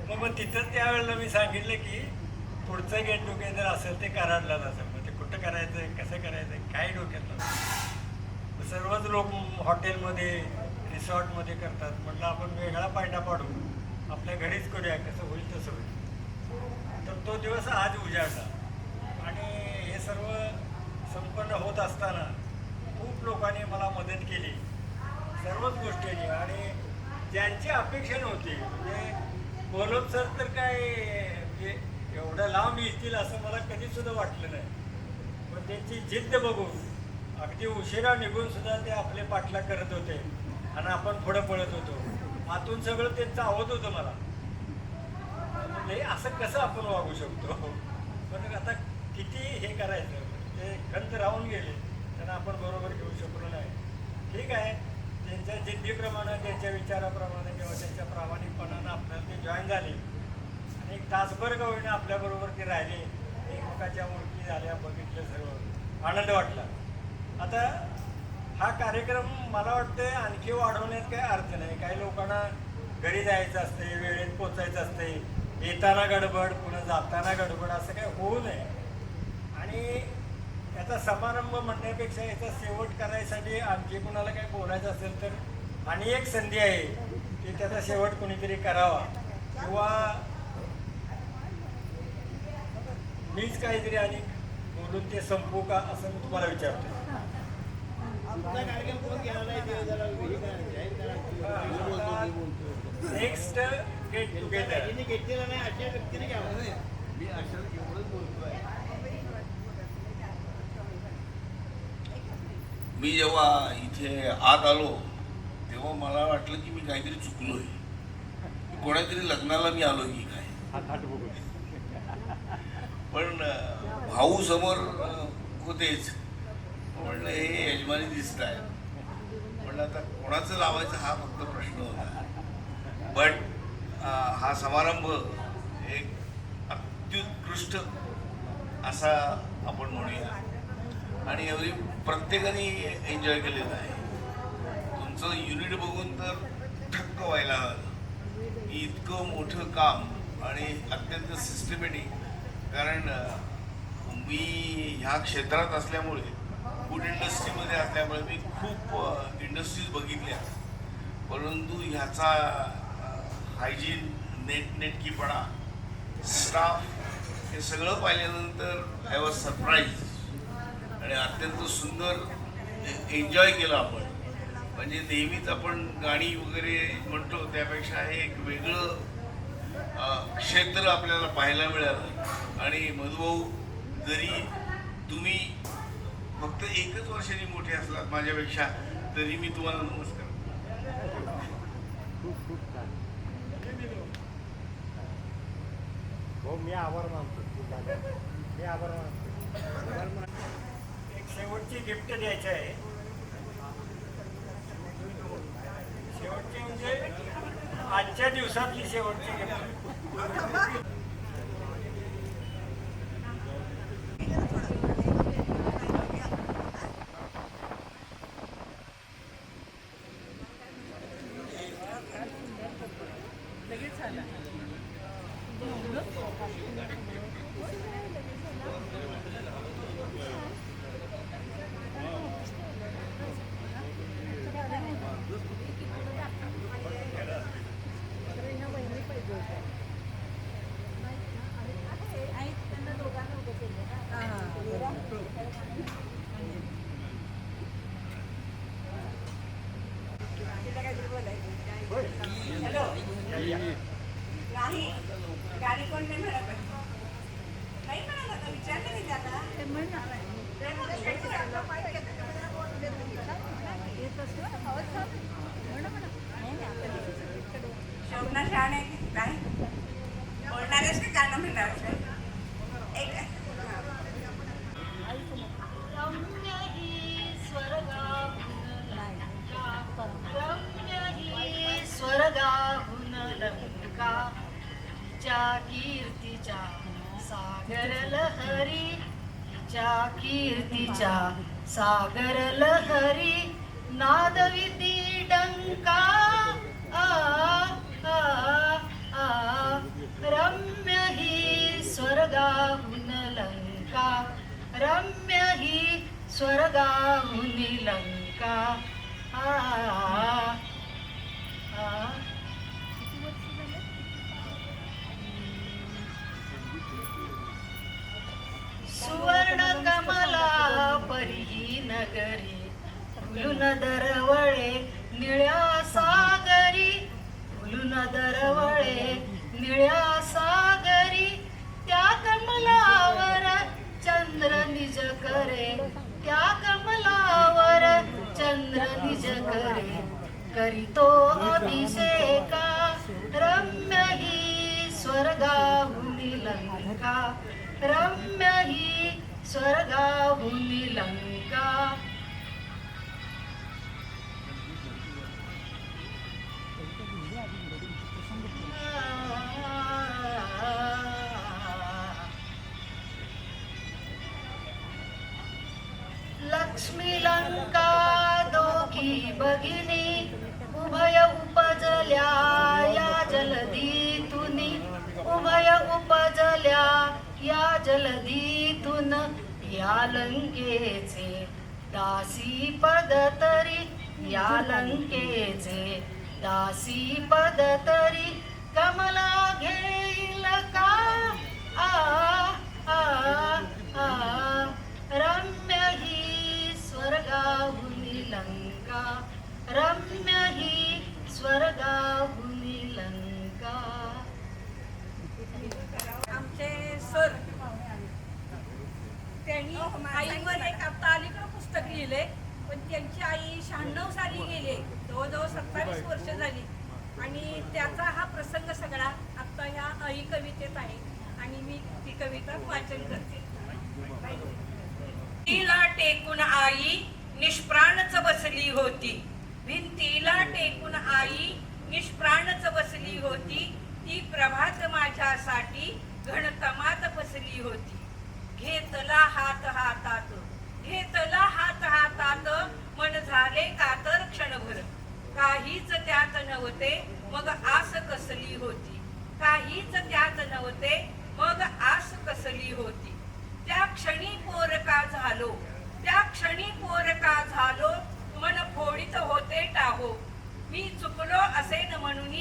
मग तिथं त्यावेळेला मी सांगितलं की पुढचं गेट टुगेदर असेल ते कराडलाच असेल. मग ते कुठं करायचं, कसं करायचं, काय डोक्यात नव्हतं. सर्वच लोक हॉटेलमध्ये रिसॉर्टमध्ये करतात. म्हटलं आपण वेगळा पायंडा पाडू, आपल्या घरीच करूया, कसं होईल तसं होईल. तर तो दिवस आज उजाडला. आणि हे सर्व संपन्न होत असताना खूप लोकांनी मला मदत केली सर्वच गोष्टींनी. आणि ज्यांची अपेक्षा नव्हती, म्हणजे बोलत सर तर काय एवढ्या लांब येतील असं मला कधीसुद्धा वाटलं नाही. पण त्यांची जिद्द बघून अगदी उशिरा निघून सुद्धा ते आपले पाठलाग करत होते आणि आपण पुढं पळत होतो. आतून सगळं त्यांचं आवत होतं मला. म्हणजे असं कसं आपण वागू शकतो. पण आता किती हे करायचं, ते खंत राहून गेले, त्यांना आपण बरोबर घेऊ शकलो नाही. ठीक आहे, त्यांच्या जिद्दीप्रमाणे, त्यांच्या विचाराप्रमाणे किंवा त्यांच्या प्रामाणिकपणानं आपल्याला ते जॉईन झाले आणि एक तासभर का होईना आपल्याबरोबर ते राहिले. एकमेकाच्या ओळखी झाल्या, बघितलं, सर्व आनंद वाटला. आता हा कार्यक्रम मला वाटतं आणखी वाढवण्यात काही अर्थ नाही. काही लोकांना घरी जायचं असते, वेळेत पोचायचं असते, येताना गडबड, पुन्हा जाताना गडबड, असं काही होऊ नये. आणि याचा समारंभ म्हणण्यापेक्षा याचा शेवट करायसाठी आणखी कुणाला काही बोलायचं असेल तर आणि एक संधी आहे की त्याचा शेवट कोणीतरी करावा, किंवा मीच काहीतरी आणि बोलून ते संपू का असं मी तुम्हाला विचारतो. आमचा कार्यक्रम कोण घेणार आहे ते जरा हे करा, जाहीर करा. नेक्स्ट गेट टुगेदर ज्यांनी घेतलेलं नाही अशा व्यक्तीने घ्यावं. मी अशा एवढंच बोलतोय. मी जेव्हा इथे आत आलो तेव्हा मला वाटलं की मी काहीतरी चुकलोय, कोणातरी लग्नाला मी आलो की काय. पण भाऊ समोर होतेच. म्हणलं हे यजमानी दिसत आहे. म्हणलं आता कोणाचं लावायचं हा फक्त प्रश्न होता. बट हा समारंभ एक अत्युत्कृष्ट असा आपण म्हणूया आणि एवढी प्रत्येकाने एन्जॉय केलेलं आहे. तुमचं युनिट बघून तर ठक्क व्हायला लागलं. इतकं मोठं काम आणि अत्यंत सिस्टमॅटिक. कारण मी ह्या क्षेत्रात असल्यामुळे, फूड इंडस्ट्रीमध्ये असल्यामुळे मी खूप इंडस्ट्रीज बघितल्या, परंतु ह्याचा हायजीन, नेटनेटकीपणा, स्टाफ हे सगळं पाहिल्यानंतर आय वॉज सरप्राईज आणि अत्यंत सुंदर एन्जॉय केलं आपण. म्हणजे नेहमीच आपण गाणी वगैरे म्हणतो त्यापेक्षा हे एक वेगळं क्षेत्र आपल्याला पाहायला मिळालं. आणि मधुभाऊ, जरी तुम्ही फक्त 1च वर्षांनी मोठे असलात माझ्यापेक्षा, तरी मी तुम्हाला नमस्कार. हो, मी आभार मानतो. मी आभार मानतो. एक शेवटची गिफ्ट द्यायची आहे. शेवटची म्हणजे आजच्या दिवसातली शेवटची गिफ्ट. हॅलो, नाही गाडी कोण नाही म्हणत. नाही म्हणत आता, विचारलं मी त्याला. शोभना छान आहे की काय बोलणारच की गाणं म्हणणार एक स्वर्गाहून लंका तिच्या कीर्तीच्या सागर लहरी, तिच्या कीर्तीच्या सागर लहरी नादविती डंका. आ आ आ रम्य ही स्वर्गाहून लंका, रम्य ही स्वर्गाहून लंका. आ सुवर्ण कमला परी नगरी, फुलून दरवळे निळ्या सागरी, फुलून दरवळे निळ्या सागरी. त्या कमलावर चंद्र निज करे, त्या कमलावर चंद्र निज करे. करीतो अभिषेका, रम्य ही स्वर्गाहून लंका, रम्य ही स्वर्गाहून लंका. लक्ष्मी लंका दोघी भगिनी, उभय उपजल्या या जलधीतुनी, उभय उपजल्या या जलधीतून. या लंकेचे दासी पद तरी, या लंकेचे दासी पद तरी कमला घेईल का. आ आ आ जवळजवळ 27 वर्ष झाली आणि त्याचा हा प्रसंग सगळा आत्ता ह्या आई कवितेत आहे आणि मी ती कविता वाचन करते. भिंतीला टेकून आई निष्प्राणच बसली होती, भिंतीला टेकून आई निष्प्राणच बसली होती, ती प्रभात माझ्यासाठी घनतमात फसली होती. घेतला हात हातात, घेतला हात हातात, मन झाले कातर क्षणभर, काहीच त्यात नव्हते मग आस कसली होती, काहीच त्यात नव्हते मग आस कसली होती. त्या क्षणी पोरका झालो, त्या क्षणी पोरका झालो, मन फोडीत होते टाहो. मी चुकलो असेन म्हणून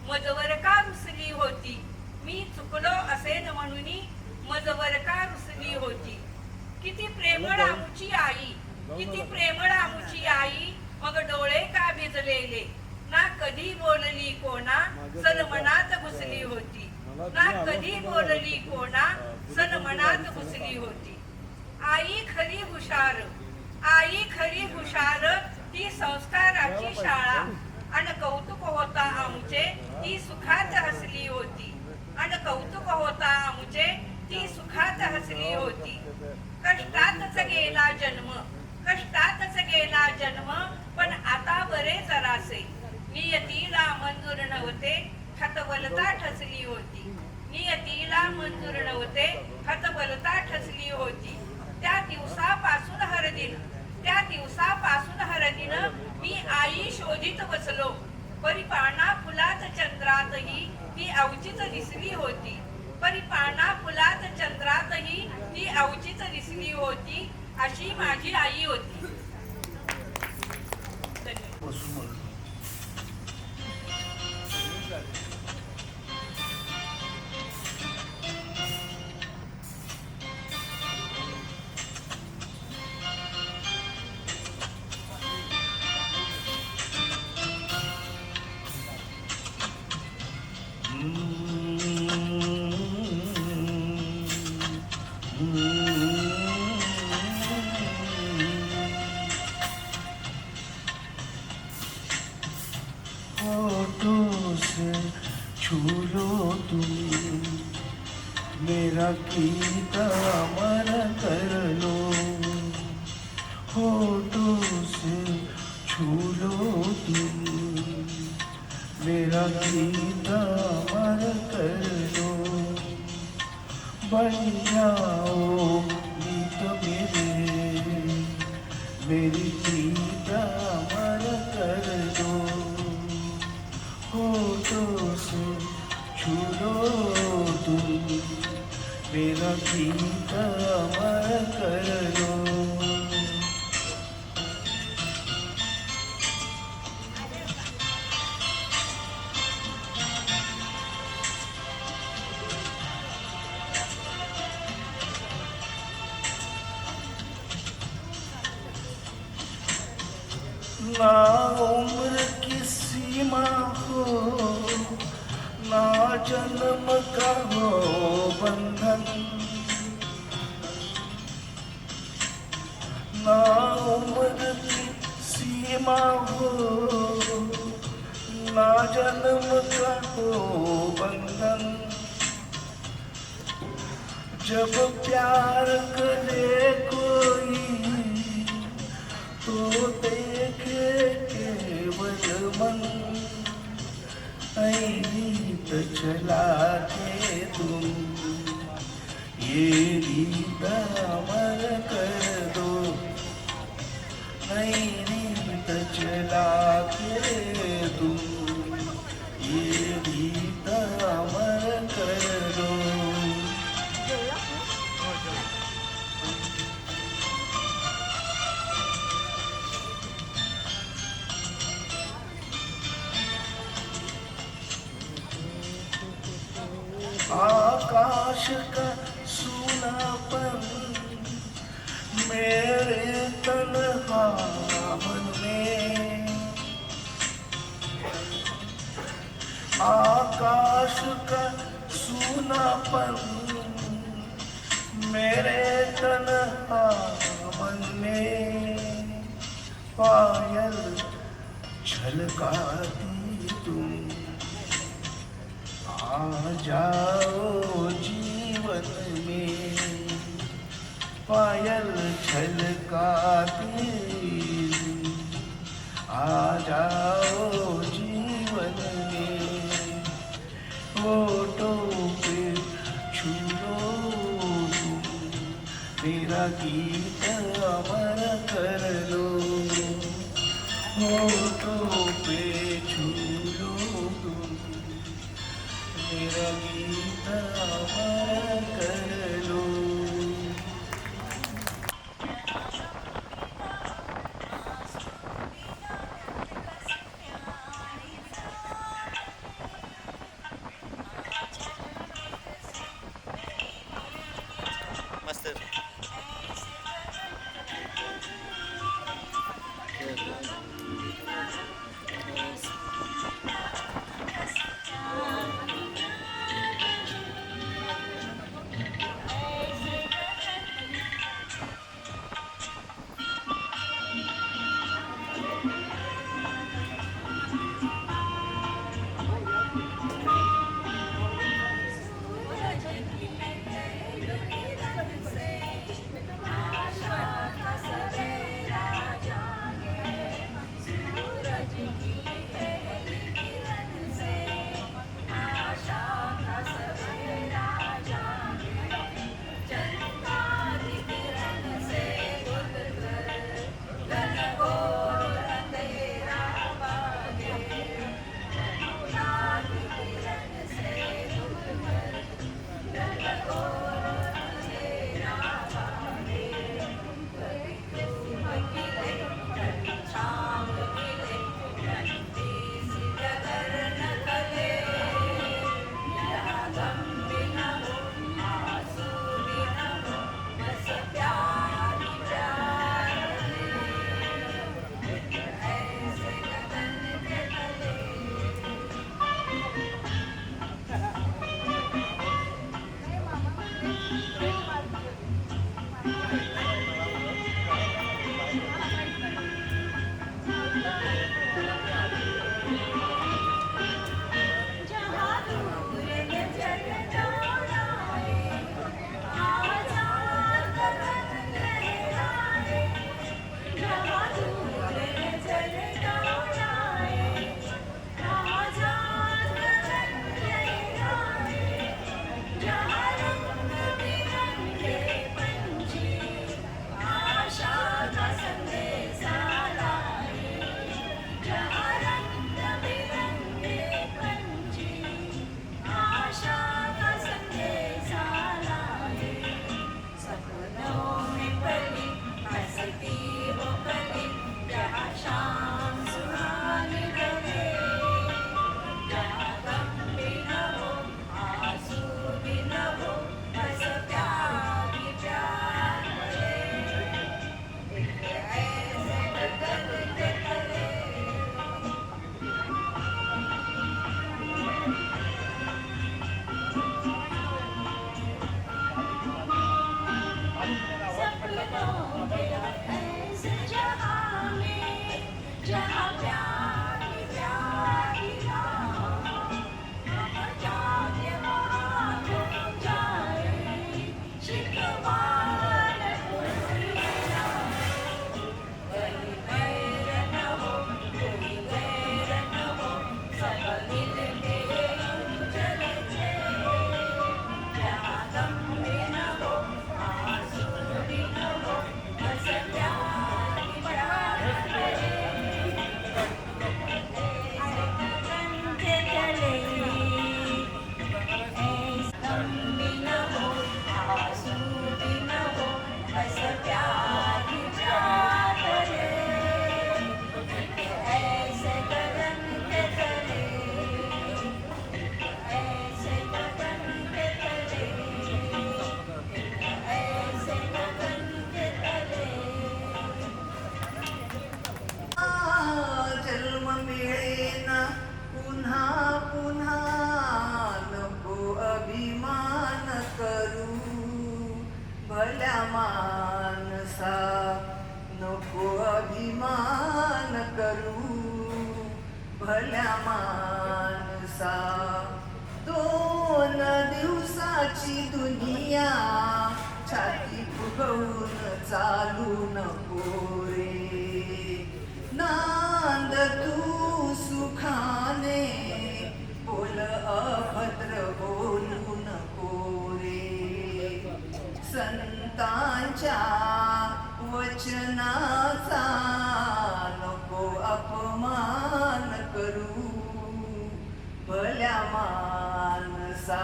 मजवर का रुसली होती, मी चुकलो असेन म्हणून मजवर का रुसली होती. किती प्रेमळ आमुची आई, किती प्रेमळ आमुची आई, मग डोळे का भिजलेले, ना कधी बोलली कोणा सन मनात घुसली होती, ना कधी बोलली कोणा सन मनात घुसली होती. आई खरी हुशार, आई खरी हुशार, ती संस्काराची शाळा, अन कौतुक होता आमुचे ती सुखात हसली होती, अन कौतुक होता आमुचे ती सुखात हसली होती. कष्टातच गेला जन्म, कष्टातच गेला जन्म, पण आता बरे जरासे, नियतीला मंजूर नव्हते खतबलता ठसली होती, नियतीला मंजूर नव्हते खतबलता ठसली होती. त्या दिवसापासून हरदिन, त्या दिवसापासून हरदिन मी आई शोधित बसलो, परिपाना फुलात चंद्रातही ती अवचित दिसली होती, परिपाना फुलात चंद्रातही ती अवचित दिसली होती. अशी माझी आई होती. होठों से छू लो तुम मेरा कीता अमर कर लो, होठों से छू लो तुम मेरा कीता अमर कर लो. बन जाओ गीत मेरे, मेरी कीता अमर कर लो. होठों से छू लो तुम मेरा गीत अमर कर लो. ना उम्र की सीमा हो, ना जन्म का हो बंधन, ना उम्र की सीमा हो, ना जन्म का हो बंधन. जब प्यार करे कोई तो देखे केवल मन, ऐ रीत चला के तुम ये रीत अमर कर दो, ऐ रीत चला के तुम ये रीत अमर कर दो. आकाश का सूनापन मेरे तन्हा मन में, आकाश का सूनापन मेरे तन्हा मन में. पायल छलकाती तुम आ जाओ जीवन में पायल छलकाती आ जाओ जीवन में होठों पे छू लो तुम मेरा गीत अमर कर लो होठों पे छू लो तुम मेरा गीत अमर कर लो. मानसा नको अभिमान करू भल्या माणसा 2 दिवसाची दुनिया छाती फुगवून चालू नको रे नांद तू सुखाने बोल अभद्र बोलू नको रे संतांच्या वचनाचा नको अपमान करू भल्या माणसा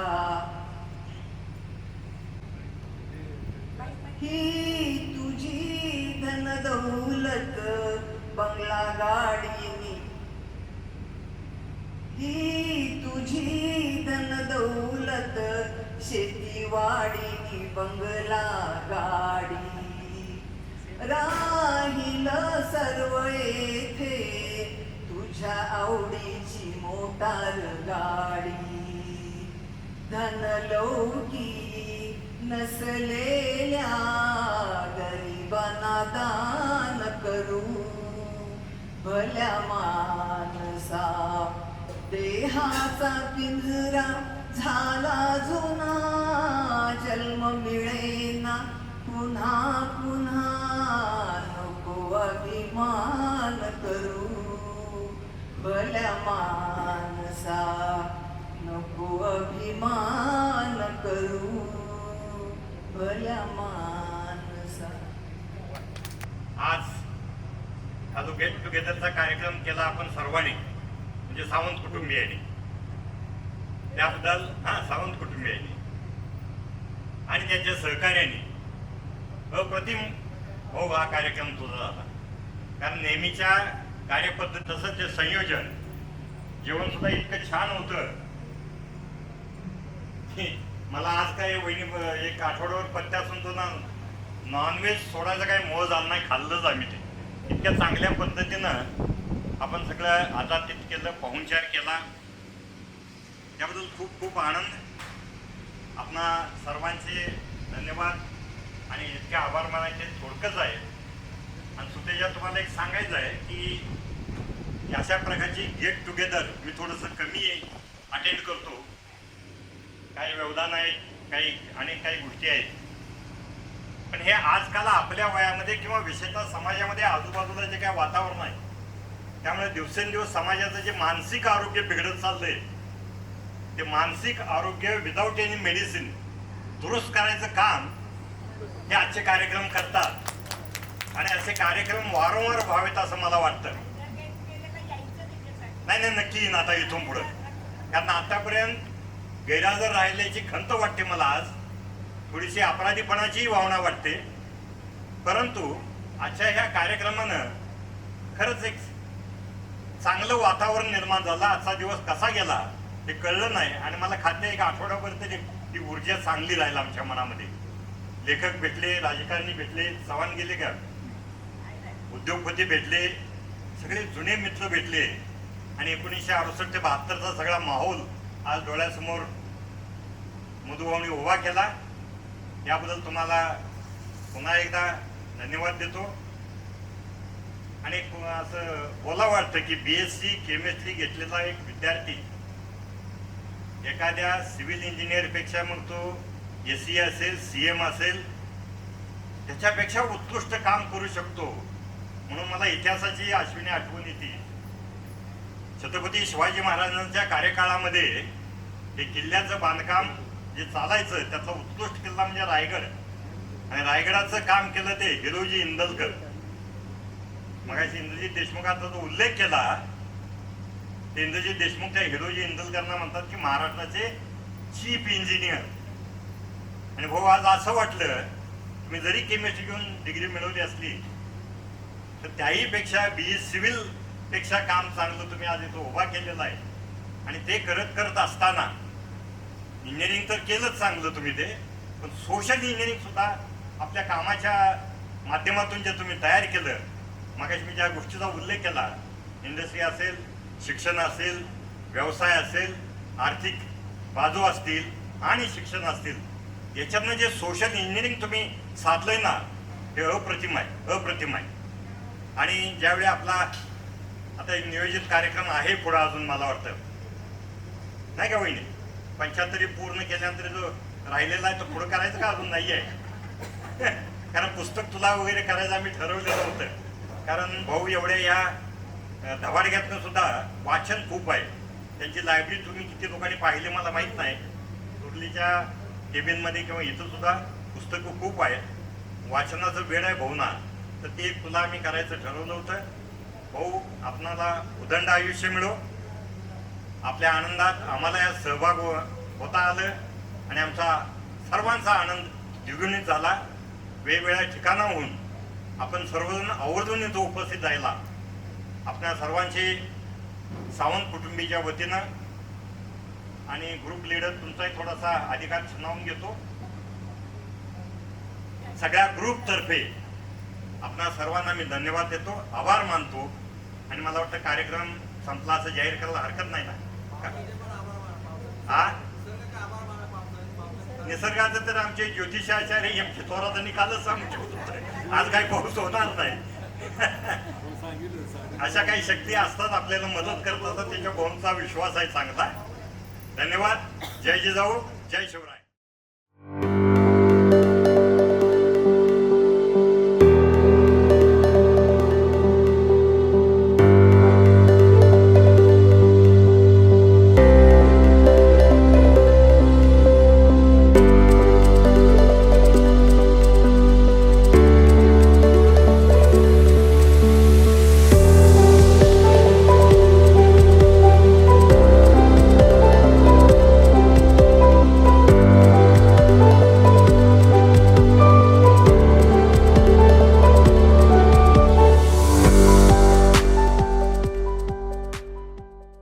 ही तुझी धन दौलत बंगला गाडीनी ही तुझी धन दौलत शेतीवाडी बंगला गाडी राहील सर्व येथे तुझ्या आवडीची मोटार गाडी धनलौकी नसलेल्या गरिबांना दान करू भल्या माणसा देहाचा पिंजरा झाला जुना जन्म मिळेना पुन्हा पुन्हा नको अभिमान करू भल्या माणसा नको अभिमान करू भल्या माणसा आज हा जो गेट टुगेदरचा कार्यक्रम केला आपण सर्वांनी म्हणजे सावंत कुटुंबियांनी त्याबद्दल सावंत कुटुंबियांनी आणि त्यांच्या सहकार्याने अप्रतिम हो हा कार्यक्रम तुझा झाला कारण नेहमीच्या कार्यपद्धती तसंच ते संयोजन जेवण सुद्धा इतकं छान होतं की मला आज काय वहिनी एक आठवड्यावर पत्त्या असून तो ना नॉनव्हेज सोडायचा काही मोह झाला नाही खाल्लंच आम्ही ते इतक्या चांगल्या पद्धतीनं आपण सगळं आदातित केलं पाहुणचार केला त्याबद्दल खूप खूप आनंद आपणा सर्वांचे धन्यवाद आणि इतके आभार मानायचे थोडकंच आहे आणि सुतेजा तुम्हाला एक सांगायचं आहे की अशा प्रकारची गेट टुगेदर मी थोडंसं कमी अटेंड करतो काही व्यवधान आहे काही अनेक काही गोष्टी आहेत पण हे आजकाल आपल्या वयामध्ये किंवा विशेषतः समाजामध्ये आजूबाजूला जे काय वातावरण आहे त्यामुळे दिवसेंदिवस समाजाचं जे मानसिक आरोग्य बिघडत चाललंय ते मानसिक आरोग्य विदाऊट एनी मेडिसिन दुरुस्त करायचं काम हे आजचे कार्यक्रम करतात आणि असे कार्यक्रम वारंवार व्हावेत असं मला वाटतं नाही नक्की येईन आता इथून पुढं कारण आतापर्यंत गैरहजर राहिल्याची खंत वाटते मला आज थोडीशी अपराधीपणाचीही भावना वाटते परंतु आजच्या ह्या कार्यक्रमानं खरंच एक चांगलं वातावरण निर्माण झालं आजचा दिवस कसा गेला हे कळलं नाही आणि मला खाद्य एक आठवड्याभर तरी ती ऊर्जा चांगली राहील आमच्या मनामध्ये लेखक भेटले राजकारणी भेटले चव्हाण गेले का उद्योगपती भेटले सगळे जुने मित्र भेटले आणि 1968 ते 72चा सगळा माहोल आज डोळ्यासमोर मधुभावनी उभा केला याबद्दल तुम्हाला पुन्हा एकदा धन्यवाद देतो आणि असं बोला वाटतं की BSc केमिस्ट्री घेतलेला एक विद्यार्थी एखाद्या सिव्हिल इंजिनियरपेक्षा मग तो SE असेल CM असेल त्याच्यापेक्षा उत्कृष्ट काम करू शकतो म्हणून मला इतिहासाची अश्विनी आठवण येते छत्रपती शिवाजी महाराजांच्या कार्यकाळामध्ये हे किल्ल्याचं बांधकाम जे चालायचं त्याचा उत्कृष्ट किल्ला म्हणजे रायगड आणि रायगडाचं काम केलं ते हिरोजी इंदलकर मगाशी इंद्रजीत देशमुखांचा जो उल्लेख केला ते इंद्रजीत देशमुख त्या हिरोजी इंदलकरांना म्हणतात की महाराष्ट्राचे चीफ इंजिनियर आणि भाऊ आज असं वाटलं तुम्ही जरी केमिस्ट्री घेऊन डिग्री मिळवली असली तर त्याही पेक्षा BE सिव्हिल पेक्षा काम चांगलं तुम्ही आज इथं उभा केलेलं आहे आणि ते करत असताना इंजिनिअरिंग तर केलंच चांगलं तुम्ही ते पण सोशल इंजिनिअरिंग सुद्धा आपल्या कामाच्या माध्यमातून जे तुम्ही तयार केलं मगाशी मी ज्या गोष्टीचा उल्लेख केला इंडस्ट्री असेल शिक्षण असेल व्यवसाय असेल आर्थिक बाजू असतील आणि शिक्षण असतील याच्यातनं जे सोशल इंजिनिअरिंग तुम्ही साधलंय ना हे अप्रतिम आहे आणि ज्यावेळी आपला आता एक नियोजित कार्यक्रम आहे पुढे अजून मला वाटतं, नाही का वहिनी? 75 पूर्ण केल्यानंतर जो राहिलेला आहे तो पुढे करायचं का अजून नाही आहे? कारण पुस्तक तुला वगैरे करायचं आम्ही ठरवलेलं होतं. कारण भाऊ एवढ्या या धबाडग्यातनं सुद्धा वाचन खूप आहे. त्यांची लायब्ररी तुम्ही किती लोकांनी पाहिली मला माहीत नाही. दुर्लीच्या केबिनमध्ये किंवा इथं सुद्धा पुस्तकं खूप आहेत. वाचनाचं वेळ आहे भाऊना, तर ते तुला आम्ही करायचं ठरवलं होतं. भाऊ आपणाला उदंड आयुष्य मिळो. आपल्या आनंदात आम्हाला या सहभाग होता आलं आणि आमचा सर्वांचा आनंद द्विगुणित झाला. वेगवेगळ्या ठिकाणाहून आपण सर्वजण आवर्जून इथं उपस्थित राहिला. आपल्या सर्वांची सावंत कुटुंबीच्या वतीनं आणि ग्रुप लीडर तुमचाही थोडासा अधिकार सुनावून घेतो. सगळ्या ग्रुपतर्फे आपणा सर्वांना मी धन्यवाद देतो, आभार मानतो. आणि मला वाटतं कार्यक्रम संपला असं जाहीर करायला हरकत नाही ना? हा, निसर्गाचं तर आमचे ज्योतिषाचार्य एम चितोरांनी कालच सांगितलं, आज काही पाऊस होणार नाही. अशा काही शक्ती असतात आपल्याला मदत करत असतात, त्याच्या भाऊंचा विश्वास आहे चांगला. धन्यवाद. जय जिजाऊ, जय शिवराय.